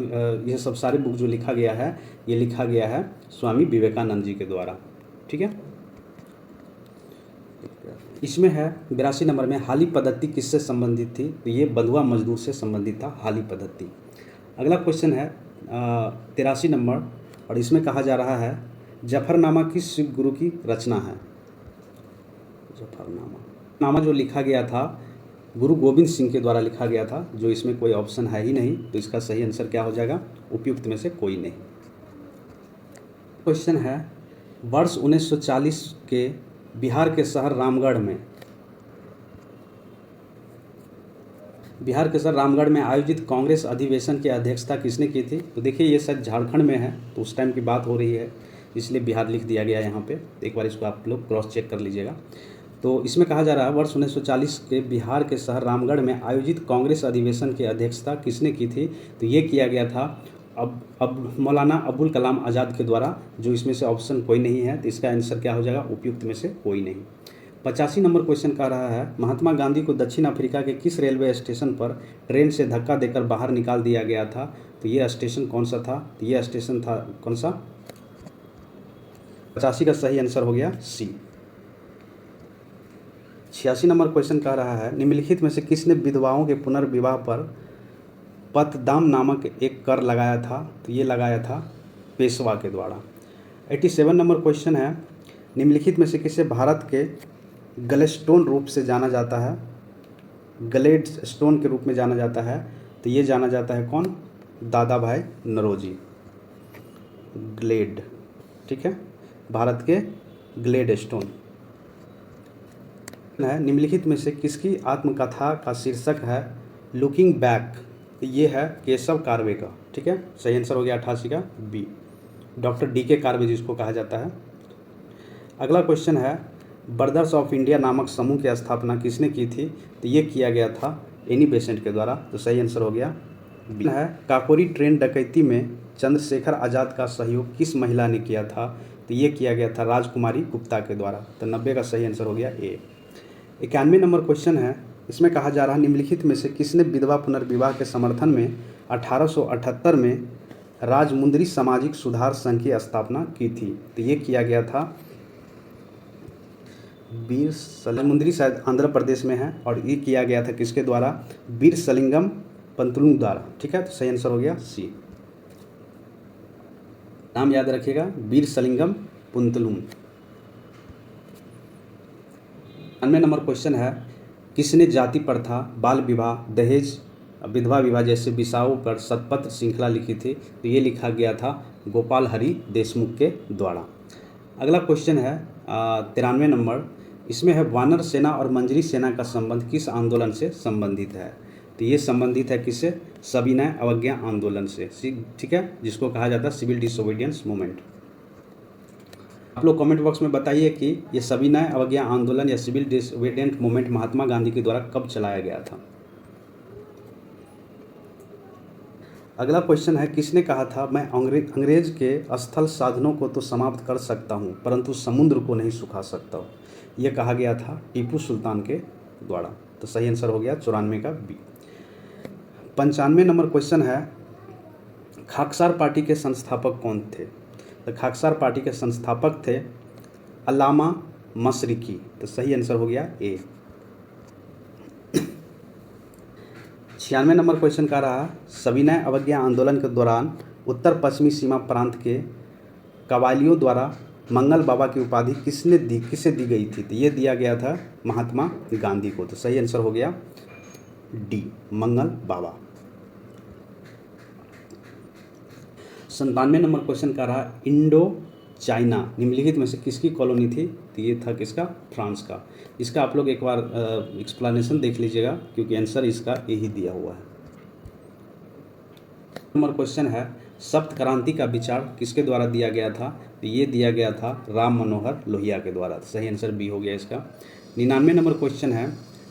यह सब सारे बुक जो लिखा गया है ये लिखा गया है स्वामी विवेकानंद जी के द्वारा। ठीक है। इसमें है 82 नंबर में, हाली पद्धति किससे संबंधित थी? तो ये बंधुआ मजदूर से संबंधित था हाली पद्धति। अगला क्वेश्चन है 83 नंबर, और इसमें कहा जा रहा है जफरनामा किस सिख गुरु की रचना है? जफरनामा जो लिखा गया था गुरु गोविंद सिंह के द्वारा लिखा गया था, जो इसमें कोई ऑप्शन है ही नहीं। तो इसका सही आंसर क्या हो जाएगा? उपयुक्त में से कोई नहीं। क्वेश्चन है, वर्ष 1940 के बिहार के शहर रामगढ़ में आयोजित कांग्रेस अधिवेशन की अध्यक्षता किसने की थी? तो देखिए ये शायद झारखंड में है, तो उस टाइम की बात हो रही है, इसलिए बिहार लिख दिया गया यहाँ पे। एक बार इसको आप लोग क्रॉस चेक कर लीजिएगा। तो इसमें कहा जा रहा है वर्ष 1940 के बिहार के शहर रामगढ़ में आयोजित कांग्रेस अधिवेशन की अध्यक्षता किसने की थी? तो ये किया गया था अब मौलाना अबुल कलाम आज़ाद के द्वारा, जो इसमें से ऑप्शन कोई नहीं है। तो इसका आंसर क्या हो जाएगा? उपयुक्त में से कोई नहीं। 85 नंबर क्वेश्चन कह रहा है, महात्मा गांधी को दक्षिण अफ्रीका के किस रेलवे स्टेशन पर ट्रेन से धक्का देकर बाहर निकाल दिया गया था? तो ये स्टेशन कौन सा था? तो ये स्टेशन था कौन सा? 85 का सही आंसर हो गया सी। 86 नंबर क्वेश्चन कह रहा है, निम्नलिखित में से किसने विधवाओं के पुनर्विवाह पर पतदाम नामक एक कर लगाया था? तो ये लगाया था पेशवा के द्वारा। 87 नंबर क्वेश्चन है, निम्नलिखित में से किसे भारत के गलेस्टोन रूप से जाना जाता है? ग्लेड स्टोन के रूप में जाना जाता है। तो ये जाना जाता है कौन? दादा भाई नौरोजी। ग्लेड, ठीक है, भारत के ग्लेड स्टोन है। निम्नलिखित में से किसकी आत्मकथा का शीर्षक है लुकिंग बैक? ये है केशव कार्वे का। ठीक है, सही आंसर हो गया 88 का बी। डॉक्टर DK कार्वे जिसको कहा जाता है। अगला क्वेश्चन है, ब्रदर्स ऑफ इंडिया नामक समूह की स्थापना किसने की थी? तो ये किया गया था एनी बेसेंट के द्वारा। तो सही आंसर हो गया बी है। काकोरी ट्रेन डकैती में चंद्रशेखर आज़ाद का सहयोग किस महिला ने किया था? तो ये किया गया था राजकुमारी गुप्ता के द्वारा। तो 90 का सही आंसर हो गया ए। 91 नंबर क्वेश्चन है, इसमें कहा जा रहा है निम्नलिखित में से किसने विधवा पुनर्विवाह के समर्थन में 1878 में राजमुंदरी सामाजिक सुधार संघ की स्थापना की थी? तो ये किया गया था राजमुंदरी, शायद आंध्र प्रदेश में है, और ये किया गया था किसके द्वारा? वीर सलिंगम पंतलुंग द्वारा। ठीक है, तो सही आंसर हो गया सी। नाम याद रखिएगा, वीर सलिंगम पंतलुंग। 99 नंबर क्वेश्चन है, किसने जाति प्रथा, बाल विवाह, दहेज विधवा विवाह जैसे विषयों पर शतपथ श्रृंखला लिखी थी, तो ये लिखा गया था गोपाल हरि देशमुख के द्वारा। अगला क्वेश्चन है 93 नंबर, इसमें है वानर सेना और मंजरी सेना का संबंध किस आंदोलन से संबंधित है? तो ये संबंधित है किससे? सविनय अवज्ञा आंदोलन से, ठीक है, जिसको कहा जाता है सिविल डिसोबीडियंस मूवमेंट। आप लोग कमेंट बॉक्स में बताइए कि ये सविनय अवज्ञा आंदोलन या civil disobedient movement Mahatma Gandhi के द्वारा कब चलाया गया था? अगला क्वेश्चन है, किसने कहा था मैं अंग्रेज के स्थल साधनों को तो समाप्त कर सकता हूँ परंतु समुद्र को नहीं सुखा सकता हूँ? यह कहा गया था टीपू सुल्तान के द्वारा। तो सही आंसर हो गया 94 का बी। 95 नंबर क्वेश्चन है, खाकसार पार्टी के संस्थापक कौन थे? तो खाकसार पार्टी के संस्थापक थे अल्लामा मशरिकी। तो सही आंसर हो गया ए। 96 नंबर क्वेश्चन का रहा, सविनय अवज्ञा आंदोलन के दौरान उत्तर पश्चिमी सीमा प्रांत के कबायलियों द्वारा मंगल बाबा की उपाधि किसे दी गई थी? तो ये दिया गया था महात्मा गांधी को। तो सही आंसर हो गया डी, मंगल बाबा। 97 नंबर क्वेश्चन का रहा, इंडो चाइना निम्नलिखित में से किसकी कॉलोनी थी? तो ये था किसका? फ्रांस का। इसका आप लोग एक बार एक्सप्लेनेशन देख लीजिएगा क्योंकि आंसर इसका यही दिया हुआ है। नंबर क्वेश्चन है, सप्त क्रांति का विचार किसके द्वारा दिया गया था? तो ये दिया गया था राम मनोहर लोहिया के द्वारा। तो सही आंसर बी हो गया इसका। 99 नंबर क्वेश्चन है,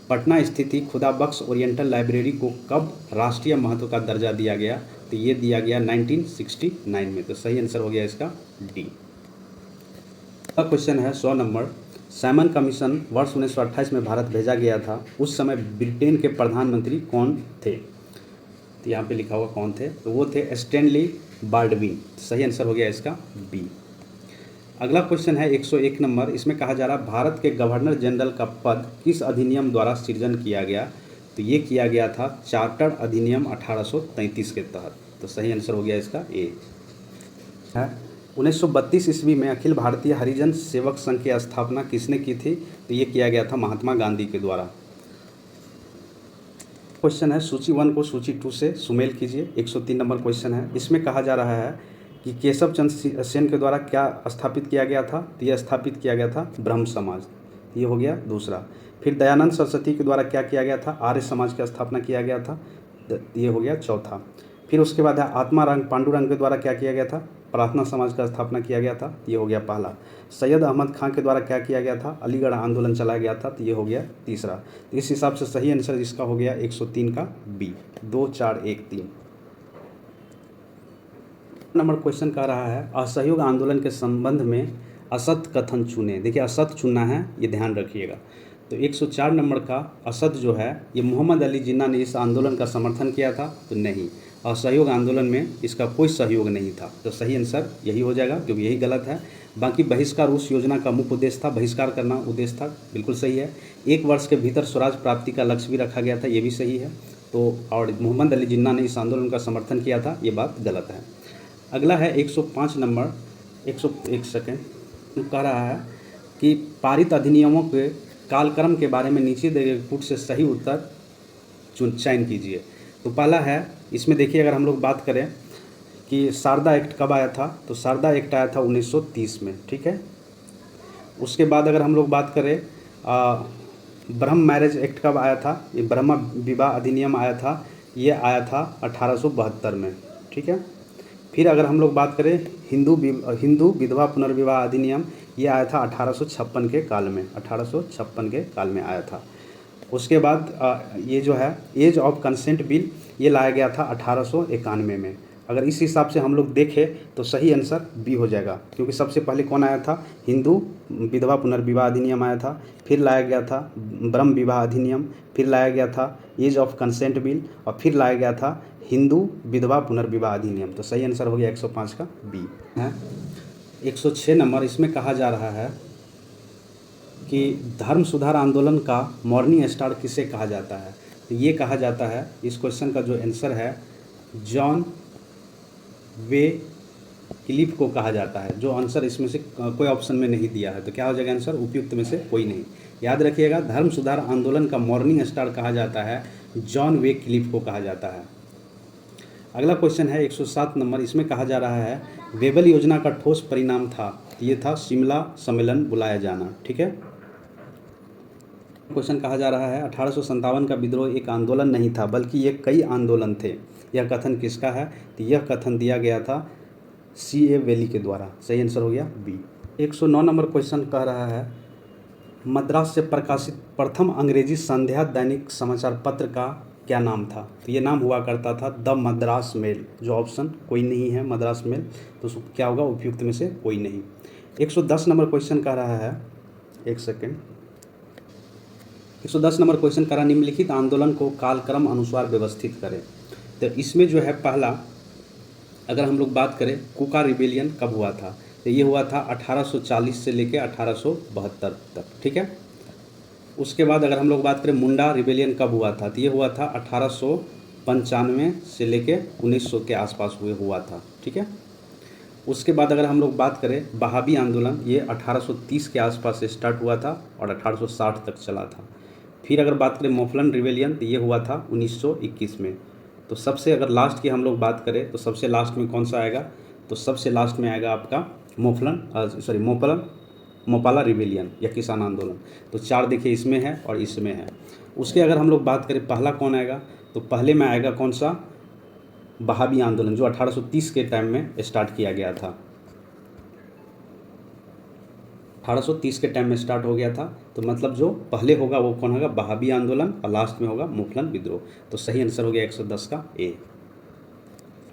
पटना स्थित खुदा बख्श ओरिएंटल लाइब्रेरी को कब राष्ट्रीय महत्व का दर्जा दिया गया? तो ये दिया गया 1969 में। तो सही आंसर हो गया इसका डी। अगला क्वेश्चन है 100 नंबर, साइमन कमीशन वर्ष 1928 में भारत भेजा गया था, उस समय ब्रिटेन के प्रधानमंत्री कौन थे? तो यहाँ पे लिखा हुआ कौन थे, तो वो थे स्टैनली बाल्डविन। सही आंसर हो गया इसका बी। अगला क्वेश्चन है 101 नंबर, इसमें कहा जा रहा है भारत के गवर्नर जनरल का पद किस अधिनियम द्वारा सृजन किया गया? तो ये किया गया था चार्टर अधिनियम 1833 के तहत। तो सही आंसर हो गया इसका ए है। 1932 ईस्वी में अखिल भारतीय हरिजन सेवक संघ की स्थापना किसने की थी? तो ये किया गया था महात्मा गांधी के द्वारा। क्वेश्चन है, सूची 1 को सूची 2 से सुमेल कीजिए। 103 नंबर क्वेश्चन है, इसमें कहा जा रहा है कि केशव चंद्र सेन के द्वारा क्या स्थापित किया गया था? तो यह स्थापित किया गया था ब्रह्म समाज। ये हो गया दूसरा। फिर दयानंद सरस्वती के द्वारा क्या किया गया था? आर्य समाज की स्थापना किया गया था। ये हो गया चौथा। फिर उसके बाद है आत्मारंग पांडुरंग के द्वारा क्या किया गया था? प्रार्थना समाज का स्थापना किया गया था। ये हो गया पहला। सैयद अहमद खान के द्वारा क्या किया गया था? अलीगढ़ आंदोलन चलाया गया था। तो ये हो गया तीसरा। तो इस हिसाब से सही आंसर इसका हो गया 103 का बी, 2 4 1 3 नंबर क्वेश्चन का रहा है, असहयोग आंदोलन के संबंध में असत कथन चुने। देखिए असत चुनना है, ये ध्यान रखिएगा। तो 104 नंबर का असत जो है, ये मोहम्मद अली जिन्ना ने इस आंदोलन का समर्थन किया था। तो नहीं, असहयोग आंदोलन में इसका कोई सहयोग नहीं था। तो सही आंसर यही हो जाएगा क्योंकि यही गलत है। बाकी बहिष्कार उस योजना का मुख्य उद्देश्य था, बहिष्कार करना उद्देश्य था, बिल्कुल सही है। 1 वर्ष के भीतर स्वराज प्राप्ति का लक्ष्य भी रखा गया था, ये भी सही है। तो और मोहम्मद अली जिन्ना ने इस आंदोलन का समर्थन किया था, ये बात गलत है। अगला है 105 नंबर, 101 सेकेंड कह रहा है कि पारित अधिनियमों के कालक्रम के बारे में नीचे दिए गए पुट से सही उत्तर चयन कीजिए। तो पहला है, इसमें देखिए अगर हम लोग बात करें कि शारदा एक्ट कब आया था, तो शारदा एक्ट आया था 1930 में, ठीक है। उसके बाद अगर हम लोग बात करें ब्रह्म मैरिज एक्ट कब आया था, ये ब्रह्म विवाह अधिनियम आया था, ये आया था 1872 में, ठीक है। फिर अगर हम लोग बात करें हिंदू विधवा पुनर्विवाह अधिनियम, ये आया था 1856 के काल में, 1856 के काल में आया था। उसके बाद ये जो है एज ऑफ कंसेंट बिल, ये लाया गया था 1891 में। अगर इस हिसाब से हम लोग देखें तो सही आंसर बी हो जाएगा, क्योंकि सबसे पहले कौन आया था? हिंदू विधवा पुनर्विवाह अधिनियम आया था, फिर लाया गया था ब्रह्म विवाह अधिनियम, फिर लाया गया था एज ऑफ कंसेंट बिल, और फिर लाया गया था हिंदू विधवा पुनर्विवाह अधिनियम। तो सही आंसर हो गया 105 का बी है। 106 नंबर, इसमें कहा जा रहा है कि धर्म सुधार आंदोलन का मॉर्निंग स्टार किसे कहा जाता है? तो ये कहा जाता है, इस क्वेश्चन का जो आंसर है जॉन वे क्लिफ को कहा जाता है। जो आंसर इसमें से कोई ऑप्शन में नहीं दिया है, तो क्या हो जाएगा आंसर? उपयुक्त में से कोई नहीं। याद रखिएगा, धर्म सुधार आंदोलन का मॉर्निंग स्टार कहा जाता है जॉन वे क्लिफ को कहा जाता है। अगला क्वेश्चन है 107 नंबर, इसमें कहा जा रहा है वेबल योजना का ठोस परिणाम था, ये था शिमला सम्मेलन बुलाया जाना। ठीक है। क्वेश्चन कहा जा रहा है 1857 का विद्रोह एक आंदोलन नहीं था बल्कि ये कई आंदोलन थे, यह कथन किसका है? तो यह कथन दिया गया था C.A. वेली के द्वारा। सही आंसर हो गया बी। 109 नंबर क्वेश्चन कह रहा है मद्रास से प्रकाशित प्रथम अंग्रेजी संध्या दैनिक समाचार पत्र का क्या नाम था? तो ये नाम हुआ करता था द मद्रास मेल। जो ऑप्शन कोई नहीं है मद्रास मेल, तो क्या होगा? उपयुक्त में से कोई नहीं। 110 नंबर क्वेश्चन कह रहा है, एक सेकेंड, 110 नंबर क्वेश्चन कह रहा निम्नलिखित आंदोलन को कालक्रम अनुसार व्यवस्थित करें। तो इसमें जो है पहला, अगर हम लोग बात करें कुका रिबेलियन कब हुआ था, तो ये हुआ था 1840 से लेके 1872 तक। ठीक है। उसके बाद अगर हम लोग बात करें मुंडा रिबेलियन कब हुआ था, तो ये हुआ था 1895 से लेके 1900 के आसपास हुआ था। ठीक है। उसके बाद अगर हम लोग बात करें बहाबी आंदोलन, ये 1830 के आसपास से स्टार्ट हुआ था और 1860 तक चला था। फिर अगर बात करें मोफलन रिबेलियन, तो ये हुआ था 1921 में। तो सबसे अगर लास्ट की हम लोग बात करें तो सबसे लास्ट में कौन सा आएगा? तो सबसे लास्ट में आएगा आपका मोपाला रिबेलियन या किसान आंदोलन। तो 4 देखिए इसमें है और इसमें है। उसके अगर हम लोग बात करें पहला कौन आएगा, तो पहले में आएगा कौन सा? बहाबी आंदोलन, जो 1830 के टाइम में स्टार्ट किया गया था। 1830 के टाइम में स्टार्ट हो गया था, तो मतलब जो पहले होगा वो कौन होगा? बहाबी आंदोलन, और लास्ट में होगा मोफलन विद्रोह। तो सही आंसर हो गया 110 का ए।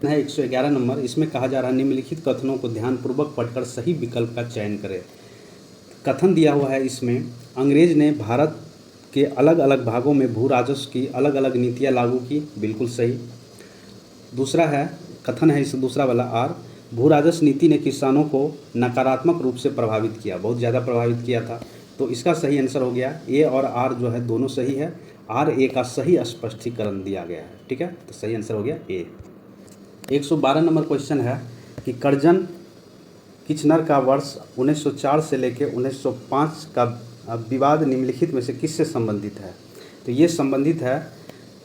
है 111 नंबर, इसमें कहा जा रहा है निम्नलिखित कथनों को ध्यानपूर्वक पढ़कर सही विकल्प का चयन करें। कथन दिया हुआ है इसमें, अंग्रेज ने भारत के अलग अलग भागों में भू राजस्व की अलग अलग नीतियाँ लागू की, बिल्कुल सही। दूसरा है, कथन है इस दूसरा वाला आर, भू राजस्व नीति ने किसानों को नकारात्मक रूप से प्रभावित किया, बहुत ज़्यादा प्रभावित किया था। तो इसका सही आंसर हो गया ए और आर जो है दोनों सही है। आर ए का सही स्पष्टीकरण दिया गया है। ठीक है। तो सही आंसर हो गया ए। 112 नंबर क्वेश्चन है कि कर्जन किचनर का वर्ष 1904 से लेकर 1905 का विवाद निम्नलिखित में से किससे संबंधित है? तो ये संबंधित है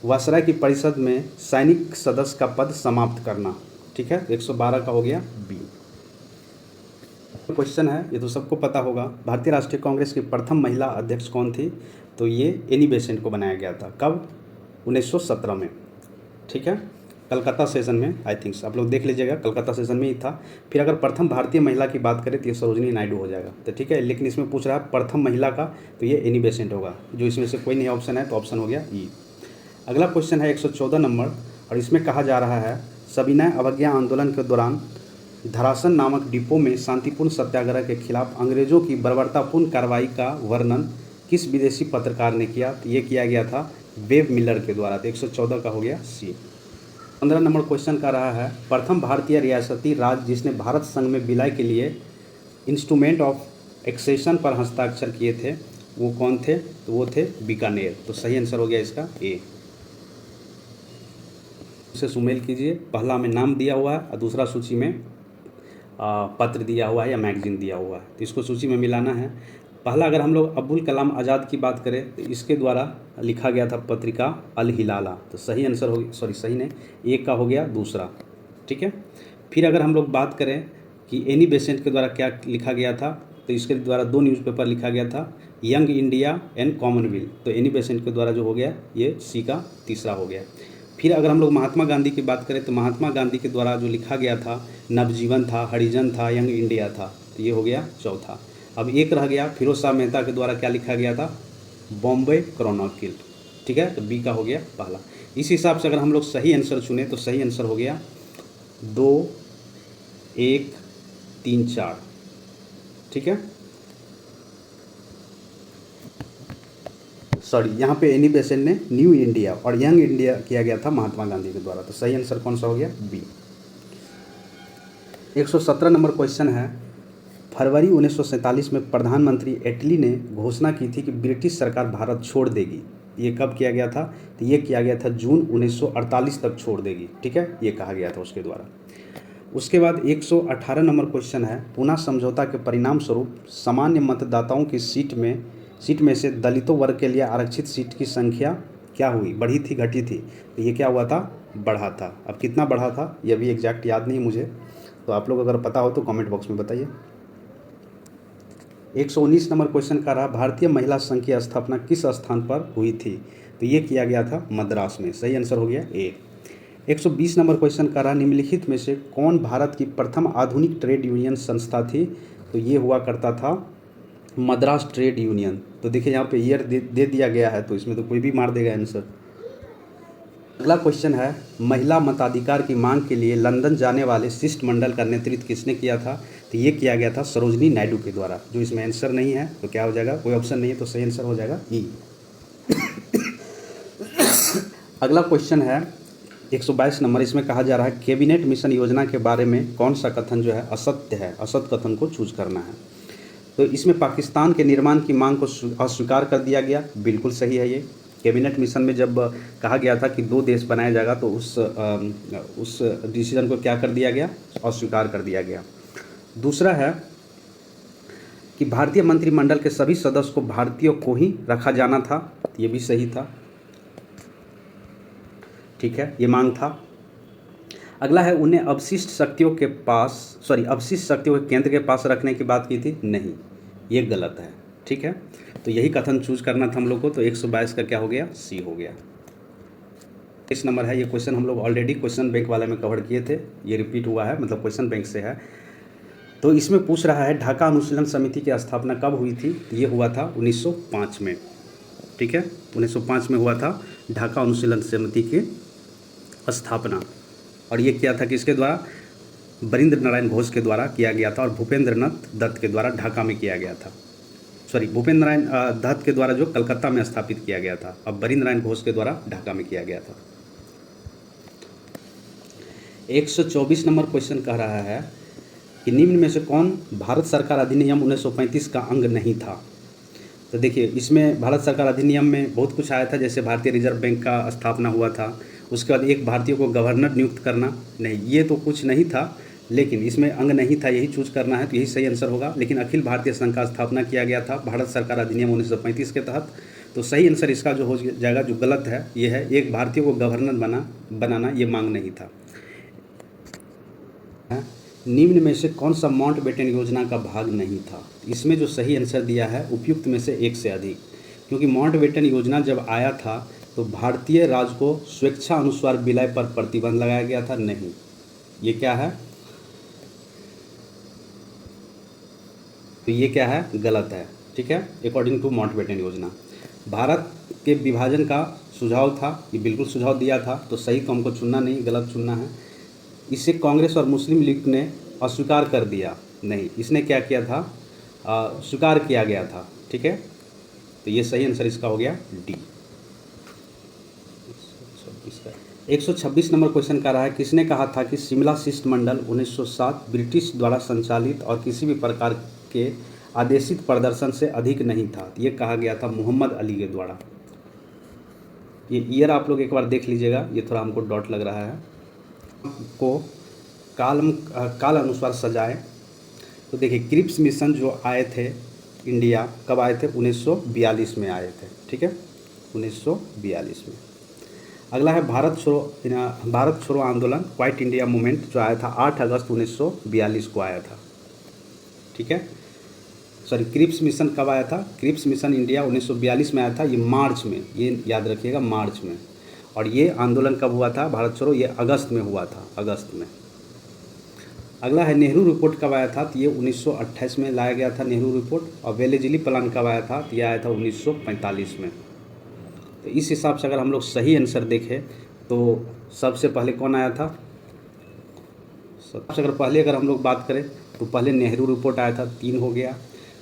वायसराय की परिषद में सैनिक सदस्य का पद समाप्त करना। ठीक है। 112 का हो गया बी। क्वेश्चन है, ये तो सबको पता होगा, भारतीय राष्ट्रीय कांग्रेस की प्रथम महिला अध्यक्ष कौन थी? तो ये एनी बेसेंट को बनाया गया था। कब? 1917 में। ठीक है। कलकत्ता सेशन में, आई थिंक्स आप लोग देख लीजिएगा, कलकत्ता सेशन में ही था। फिर अगर प्रथम भारतीय महिला की बात करें तो ये सरोजनी नायडू हो जाएगा। तो ठीक है, लेकिन इसमें पूछ रहा है प्रथम महिला का, तो ये एनी बेसेंट होगा। जो इसमें से कोई नहीं ऑप्शन है तो ऑप्शन हो गया ई। अगला क्वेश्चन है 114 नंबर, और इसमें कहा जा रहा है सविनय अवज्ञा आंदोलन के दौरान धरासन नामक डिपो में शांतिपूर्ण सत्याग्रह के खिलाफ अंग्रेजों की बर्बरतापूर्ण कार्रवाई का वर्णन किस विदेशी पत्रकार ने किया? तो ये किया गया था वेब मिलर के द्वारा। तो 114 का हो गया सी। 15 नंबर क्वेश्चन का रहा है प्रथम भारतीय रियासती राज्य जिसने भारत संघ में विलय के लिए इंस्ट्रूमेंट ऑफ एक्सेशन पर हस्ताक्षर किए थे, वो कौन थे? तो वो थे बीकानेर। तो सही आंसर हो गया इसका ए। उसे सुमेल कीजिए, पहला में नाम दिया हुआ है और दूसरा सूची में पत्र दिया हुआ है या मैगजीन दिया हुआ है, तो इसको सूची में मिलाना है। पहला अगर हम लोग अब्दुल कलाम आज़ाद की बात करें तो इसके द्वारा लिखा गया था पत्रिका अल हिलाला। तो सही आंसर हो, सॉरी सही नहीं, एक का हो गया दूसरा। ठीक है। फिर अगर हम लोग बात करें कि एनी बेसेंट के द्वारा क्या लिखा गया था, तो इसके द्वारा 2 न्यूज़पेपर लिखा गया था, यंग इंडिया एंड कॉमनवेल्थ। तो एनी बेसेंट के द्वारा जो हो गया ये सी का तीसरा हो गया। फिर अगर हम लोग महात्मा गांधी की बात करें तो महात्मा गांधी के द्वारा जो लिखा गया था नवजीवन था, हरिजन था, यंग इंडिया था। तो ये हो गया चौथा। अब एक रह गया, फिरोज शाह मेहता के द्वारा क्या लिखा गया था? बॉम्बे क्रॉनिकल। ठीक है। तो बी का हो गया पहला। इस हिसाब से अगर हम लोग सही आंसर चुने तो सही आंसर हो गया 2, 1, 3, 4। ठीक है। सॉरी, यहाँ पे एनी बेसेंट ने न्यू इंडिया और यंग इंडिया किया गया था महात्मा गांधी के द्वारा। तो सही आंसर कौन सा हो गया? बी। 117 नंबर क्वेश्चन है फरवरी 1947 में प्रधानमंत्री एटली ने घोषणा की थी कि ब्रिटिश सरकार भारत छोड़ देगी। ये कब किया गया था? तो ये किया गया था जून 1948 तक छोड़ देगी। ठीक है, ये कहा गया था उसके द्वारा। उसके बाद 118 नंबर क्वेश्चन है पूना समझौता के परिणाम स्वरूप सामान्य मतदाताओं की सीट में से दलितों वर्ग के लिए आरक्षित सीट की संख्या क्या हुई, बढ़ी थी घटी थी, तो ये क्या हुआ था, बढ़ा था। अब कितना बढ़ा था ये भी एग्जैक्ट याद नहीं मुझे, तो आप लोग अगर पता हो तो कमेंट बॉक्स में बताइए। 119 नंबर क्वेश्चन का रहा, भारतीय महिला संघ की स्थापना किस स्थान पर हुई थी, तो ये किया गया था मद्रास में। सही आंसर हो गया ए। 120 नंबर क्वेश्चन का रहा, निम्नलिखित में से कौन भारत की प्रथम आधुनिक ट्रेड यूनियन संस्था थी, तो ये हुआ करता था मद्रास ट्रेड यूनियन। तो देखिए यहाँ पे ईयर दे दिया गया है, तो इसमें तो कोई भी मार देगा आंसर। अगला क्वेश्चन है, महिला मताधिकार की मांग के लिए लंदन जाने वाले शिष्टमंडल का नेतृत्व किसने किया था, तो ये किया गया था सरोजनी नायडू के द्वारा। जो इसमें आंसर नहीं है तो क्या हो जाएगा, कोई ऑप्शन नहीं है, तो सही आंसर हो जाएगा ई। अगला क्वेश्चन है 122 नंबर, इसमें कहा जा रहा है कैबिनेट मिशन योजना के बारे में कौन सा कथन जो है असत्य है, असत कथन को चूज करना है। तो इसमें पाकिस्तान के निर्माण की मांग को अस्वीकार कर दिया गया, बिल्कुल सही है ये। कैबिनेट मिशन में जब कहा गया था कि 2 देश बनाया जाएगा, तो उस डिसीजन को क्या कर दिया गया, अस्वीकार कर दिया गया। दूसरा है कि भारतीय मंत्रिमंडल के सभी सदस्य को भारतीयों को ही रखा जाना था, ये भी सही था, ठीक है, ये मांग था। अगला है, उन्हें अवशिष्ट शक्तियों के केंद्र के पास रखने की बात की थी, नहीं, ये गलत है, ठीक है। तो यही कथन चूज करना था हम लोग को, तो 122 का क्या हो गया, सी हो गया। इस नंबर है, ये क्वेश्चन हम लोग ऑलरेडी क्वेश्चन बैंक वाले में कवर किए थे, ये रिपीट हुआ है, मतलब क्वेश्चन बैंक से है। तो इसमें पूछ रहा है ढाका अनुशीलन समिति की स्थापना कब हुई थी, ये हुआ था 1905 में, ठीक है, 1905 में हुआ था ढाका अनुशीलन समिति की स्थापना। और ये किया था किसके द्वारा, बरिंद्र नारायण घोष के द्वारा किया गया था, और भूपेंद्र नाथ दत्त के द्वारा ढाका में किया गया था। भूपेंद्र नारायण दत्त के द्वारा जो कलकत्ता में स्थापित किया गया था, अब बरिंद्र नारायण घोष के द्वारा ढाका में किया गया था। 124 नंबर क्वेश्चन कह रहा है कि निम्न में से कौन भारत सरकार अधिनियम 1935 का अंग नहीं था। तो देखिए, इसमें भारत सरकार अधिनियम में बहुत कुछ आया था, जैसे भारतीय रिजर्व बैंक का स्थापना हुआ था, उसके बाद एक भारतीय को गवर्नर नियुक्त करना, नहीं, ये तो कुछ नहीं था, लेकिन इसमें अंग नहीं था, यही चूज करना है, तो यही सही आंसर होगा। लेकिन अखिल भारतीय संघ का स्थापना किया गया था भारत सरकार अधिनियम 1935 के तहत, तो सही आंसर इसका जो हो जाएगा, जो गलत है ये है, एक भारतीय को गवर्नर बनाना ये मांग नहीं था। निम्न में से कौन सा माउंटबेटन योजना का भाग नहीं था, इसमें जो सही आंसर दिया है उपयुक्त में से एक से अधिक, क्योंकि माउंटबेटन योजना जब आया था तो भारतीय राज्य को स्वेच्छा अनुसार विलय पर प्रतिबंध लगाया गया था, नहीं, ये क्या है, तो ये क्या है, गलत है, ठीक है। अकॉर्डिंग टू माउंटबेटन योजना भारत के विभाजन का सुझाव था, ये बिल्कुल सुझाव दिया था, तो सही तो हमको चुनना नहीं, गलत चुनना है। इसे कांग्रेस और मुस्लिम लीग ने अस्वीकार कर दिया, नहीं, इसने क्या किया था, स्वीकार किया गया था, ठीक है। तो ये सही आंसर इसका हो गया डी। 126 नंबर क्वेश्चन का रहा है, किसने कहा था कि शिमला शिष्टमंडल 1907 ब्रिटिश द्वारा संचालित और किसी भी प्रकार के आदेशित प्रदर्शन से अधिक नहीं था, ये कहा गया था मोहम्मद अली के द्वारा। ये ईयर आप लोग एक बार देख लीजिएगा, ये थोड़ा हमको डॉट लग रहा है, को काल अनुसार सजाए। तो देखिए, क्रिप्स मिशन जो आए थे इंडिया, कब आए थे, 1942 में आए थे, ठीक है, 1942 में। अगला है भारत छोड़ो आंदोलन, क्वाइट इंडिया मूवमेंट, जो आया था 8 अगस्त 1942 को आया था, ठीक है। क्रिप्स मिशन कब आया था, क्रिप्स मिशन इंडिया 1942 में आया था, ये मार्च में, ये याद रखिएगा, मार्च में। और ये आंदोलन कब हुआ था, भारत छोड़ो, ये अगस्त में हुआ था, अगस्त में। अगला है नेहरू रिपोर्ट कब आया था, तो ये 1928 में लाया गया था नेहरू रिपोर्ट। और वेलेजली प्लान कब आया था, तो ये आया था 1945 में। तो इस हिसाब से अगर हम लोग सही आंसर देखें तो सबसे पहले कौन आया था, सबसे अगर हम लोग बात करें तो पहले नेहरू रिपोर्ट आया था, 3 हो गया।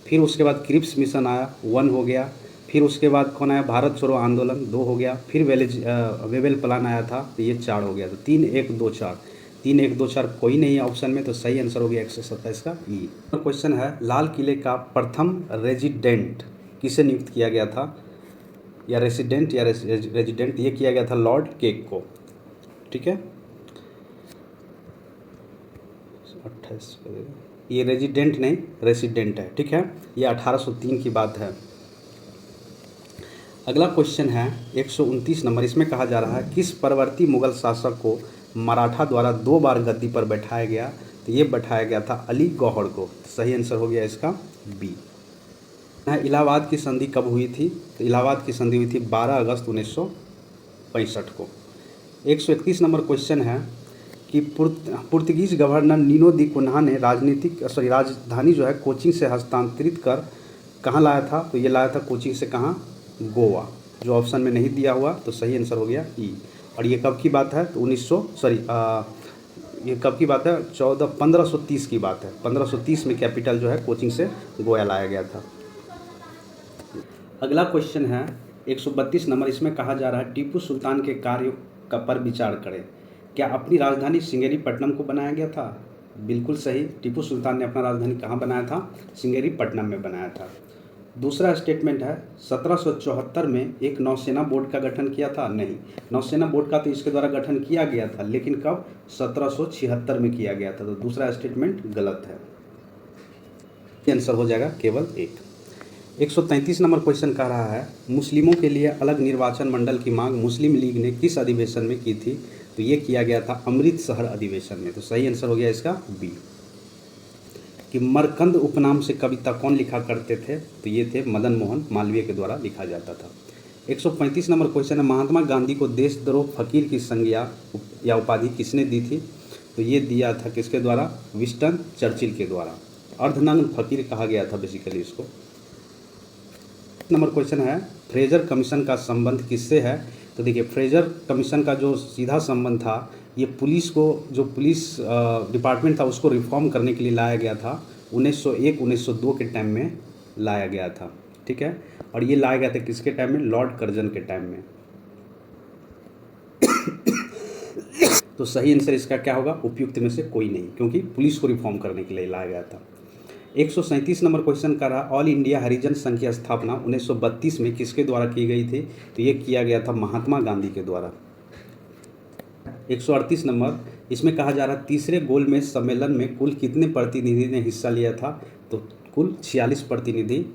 फिर उसके बाद क्रिप्स मिशन आया, 1 हो गया। फिर उसके बाद कौन आया, भारत छोड़ो आंदोलन, 2 हो गया। फिर वेबल प्लान आया था, तो ये 4 हो गया। तो 3 1 2 4, 3 1 2 4 कोई नहीं है ऑप्शन में, तो सही आंसर हो गया 127 का ई। क्वेश्चन है, लाल किले का प्रथम रेजिडेंट किसे नियुक्त किया गया था, या रेसिडेंट या रेजिडेंट, ये किया गया था लॉर्ड केक को, ठीक है। 28 ये रेजिडेंट नहीं रेसिडेंट है, ठीक है, ये 1803 की बात है। अगला क्वेश्चन है 129 नंबर। इसमें कहा जा रहा है किस परवर्ती मुगल शासक को मराठा द्वारा 2 बार गद्दी पर बैठाया गया? तो ये बैठाया गया था अली गौहर को। सही आंसर हो गया इसका बी। इलाहाबाद की संधि कब हुई थी? तो इलाहाबाद की संधि हुई थी 12 अगस्त 1965 को। 131 नंबर क्वेश्चन है कि पुर्तगीज गवर्नर नीनो दी कुन्हा ने राजधानी जो है कोचीन से हस्तांतरित कर कहाँ लाया था? तो ये लाया था कोचीन से कहाँ? गोवा। जो ऑप्शन में नहीं दिया हुआ, तो सही आंसर हो गया ई। और ये कब की बात है? तो ये कब की बात है? 1530 की बात है। 1530 में कैपिटल जो है कोचीन से गोवा लाया गया था। अगला क्वेश्चन है 132 नंबर। इसमें कहा जा रहा है टीपू सुल्तान के कार्य का पर विचार करें। क्या अपनी राजधानी श्रृंगेरीपट्टनम को बनाया गया था? बिल्कुल सही। टीपू सुल्तान ने अपना राजधानी कहाँ बनाया था? श्रृंगेरीपट्टनम में बनाया था। दूसरा स्टेटमेंट है 1774 में एक नौसेना बोर्ड का गठन किया था? नहीं, नौसेना बोर्ड का तो इसके द्वारा गठन किया गया था, लेकिन कब? 1776 में किया गया था। तो दूसरा स्टेटमेंट गलत है। आंसर हो जाएगा केवल एक। 133 नंबर क्वेश्चन कह रहा है मुस्लिमों के लिए अलग निर्वाचन मंडल की मांग मुस्लिम लीग ने किस अधिवेशन में की थी? तो ये किया गया था अमृतसर अधिवेशन में। तो सही आंसर हो गया इसका बी। कि मरकंद उपनाम से कविता कौन लिखा करते थे? तो ये थे मदन मोहन मालवीय के द्वारा लिखा जाता था। 135 नंबर क्वेश्चन है महात्मा गांधी को देशद्रोह फकीर की संज्ञा या उपाधि किसने दी थी? तो ये दिया था किसके द्वारा? विंस्टन चर्चिल के द्वारा। अर्धनग्न फकीर कहा गया था बेसिकली इसको। नंबर क्वेश्चन है फ्रेजर कमीशन का संबंध किससे है? तो देखिए फ्रेजर कमीशन का जो सीधा संबंध था, ये पुलिस को, जो पुलिस डिपार्टमेंट था उसको रिफॉर्म करने के लिए लाया गया था। 1901-1902 के टाइम में लाया गया था। ठीक है, और ये लाया गया था किसके टाइम में? लॉर्ड कर्जन के टाइम में। तो सही आंसर इसका क्या होगा? उपयुक्त में से कोई नहीं, क्योंकि पुलिस को रिफॉर्म करने के लिए लाया गया था। 137 नंबर क्वेश्चन का रहा ऑल इंडिया हरिजन संघ की स्थापना 1932 में किसके द्वारा की गई थी? तो ये किया गया था महात्मा गांधी के द्वारा। 138 नंबर। इसमें कहा जा रहा तीसरे गोलमेज सम्मेलन में कुल कितने प्रतिनिधि ने हिस्सा लिया था? तो कुल 46 प्रतिनिधि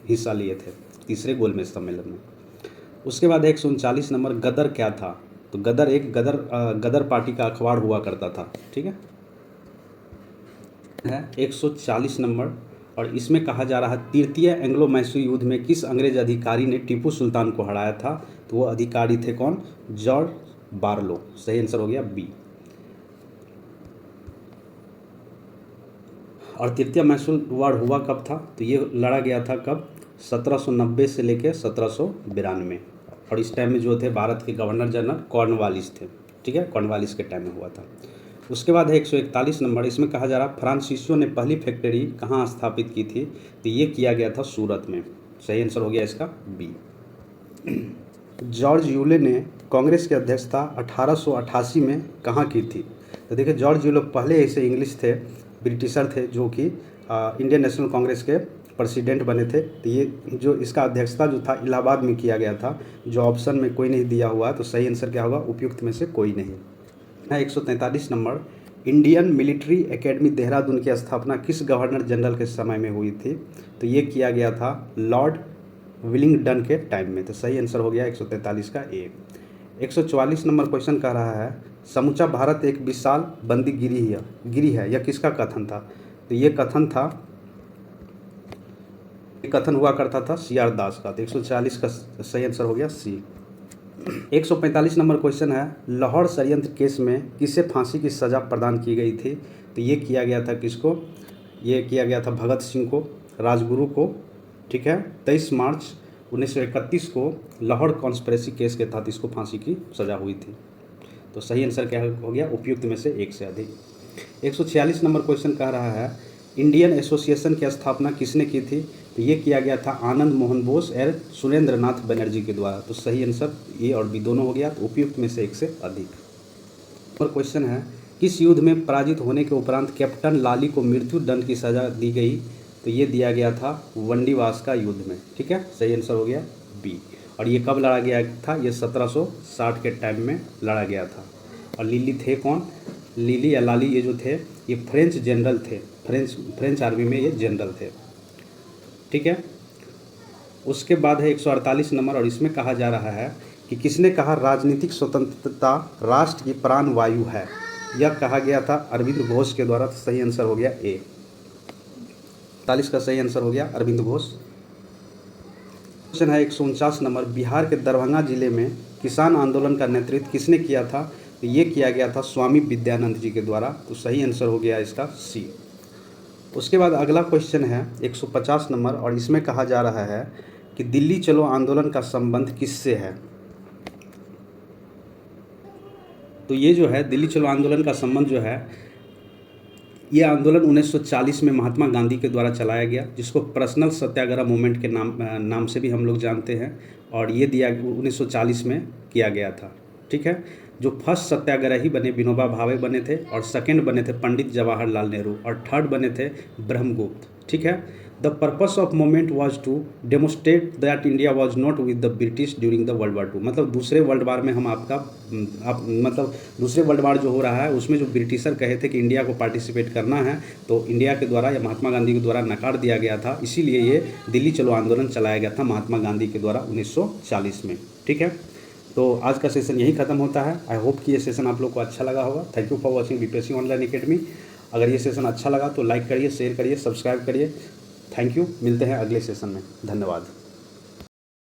हिस्सा लिए थे तीसरे गोलमेज सम्मेलन में। उसके बाद 139 नंबर गदर क्या था? तो गदर एक गदर पार्टी का अखबार हुआ करता था। ठीक है। 140 नंबर। और इसमें कहा जा रहा है तृतीय एंग्लो मैसूर युद्ध में किस अंग्रेज अधिकारी ने टीपू सुल्तान को हराया था? तो वो अधिकारी थे कौन? George Barlow. सही आंसर हो गया बी। और तृतीय मैसूर वार हुआ कब था? तो ये लड़ा गया था कब? 1790 से लेकर 1792। और इस टाइम में जो थे भारत के गवर्नर जनरल कॉर्नवालिस थे। ठीक है, कॉर्नवालिस के टाइम में हुआ था। उसके बाद है 141 नंबर। इसमें कहा जा रहा फ्रांसीसियो ने पहली फैक्ट्री कहाँ स्थापित की थी? तो ये किया गया था सूरत में। सही आंसर हो गया इसका बी। जॉर्ज यूले ने कांग्रेस की अध्यक्षता 1888 में कहाँ की थी? तो देखिए जॉर्ज यूले पहले ऐसे इंग्लिश थे, ब्रिटिशर थे, जो कि इंडियन नेशनल कांग्रेस के प्रेसिडेंट बने थे। तो ये जो इसका अध्यक्षता जो था इलाहाबाद में किया गया था। जो ऑप्शन में कोई नहीं दिया हुआ, तो सही आंसर क्या होगा? उपयुक्त में से कोई नहीं है। 143 number. Indian military academy Dehradun की स्थापना किस गवर्नर जनरल के समय में हुई थी? तो ये किया गया था लॉर्ड विलिंगडन के टाइम में। तो सही आंसर हो गया 143 का ए। 144 नंबर क्वेश्चन कह रहा है समूचा भारत एक विशाल बंदी गिरी है, यह किसका कथन था? तो ये कथन हुआ करता था सीआर दास का। तो 140 का सही आंसर हो गया सी। 145 नंबर क्वेश्चन है लाहौर षड्यंत्र केस में किसे फांसी की सज़ा प्रदान की गई थी? तो ये किया गया था किसको? ये किया गया था भगत सिंह को, राजगुरु को। ठीक है, 23 मार्च 1931 को लाहौर कॉन्स्पिरेसी केस के तहत इसको फांसी की सज़ा हुई थी। तो सही आंसर क्या हो गया? उपयुक्त में से एक से अधिक। 146 नंबर क्वेश्चन कह रहा है इंडियन एसोसिएशन की स्थापना किसने की थी? तो ये किया गया था आनंद मोहन बोस और सुरेंद्र नाथ बनर्जी के द्वारा। तो सही आंसर ए और बी दोनों हो गया। तो उपयुक्त में से एक से अधिक। और क्वेश्चन है किस युद्ध में पराजित होने के उपरांत कैप्टन लाली को मृत्यु दंड की सज़ा दी गई? तो ये दिया गया था वंडीवास का युद्ध में। ठीक है, सही आंसर हो गया बी। और ये कब लड़ा गया था? ये 1760 के टाइम में लड़ा गया था। और लिली थे कौन? लिली या लाली ये जो थे ये फ्रेंच जनरल थे, फ्रेंच आर्मी में ये जनरल थे। ठीक है, उसके बाद है 148 नंबर, और इसमें कहा जा रहा है कि किसने कहा राजनीतिक स्वतंत्रता राष्ट्र की प्राण वायु है। यह कहा गया था अरविंद घोष के द्वारा। तो सही आंसर हो गया ए। 48 का सही आंसर हो गया अरविंद घोष। क्वेश्चन है 149 नंबर, बिहार के दरभंगा जिले में किसान आंदोलन का नेतृत्व किसने किया था। तो ये किया गया था स्वामी विद्यानंद जी के द्वारा। तो सही आंसर हो गया इसका सी। उसके बाद अगला क्वेश्चन है 150 नंबर, और इसमें कहा जा रहा है कि दिल्ली चलो आंदोलन का संबंध किससे है। तो ये जो है दिल्ली चलो आंदोलन का संबंध जो है, ये आंदोलन 1940 में महात्मा गांधी के द्वारा चलाया गया, जिसको पर्सनल सत्याग्रह मूवमेंट के नाम से भी हम लोग जानते हैं। और ये 1940 में किया गया था। ठीक है। जो फर्स्ट सत्याग्रही बने विनोबा भावे बने थे, और सेकंड बने थे पंडित जवाहरलाल नेहरू, और थर्ड बने थे ब्रह्मगुप्त। ठीक है। The purpose of movement was to demonstrate that India was not with the British during the world war two. मतलब दूसरे वर्ल्ड वार में हम मतलब दूसरे वर्ल्ड वार जो हो रहा है उसमें जो ब्रिटिशर कहे थे कि इंडिया को पार्टिसिपेट करना है, तो इंडिया के द्वारा या महात्मा गांधी के द्वारा नकार दिया गया था। इसीलिए ये दिल्ली चलो आंदोलन चलाया गया था महात्मा गांधी के द्वारा 1940 में। ठीक है। तो आज का सेशन यही खत्म होता है। आई होप कि ये सेशन आप लोग को अच्छा लगा होगा। Thank you for watching BPSC online academy. अगर ये सेशन अच्छा लगा तो लाइक करिए, शेयर करिए, सब्सक्राइब करिए। Thank you. मिलते हैं अगले सेशन में। धन्यवाद।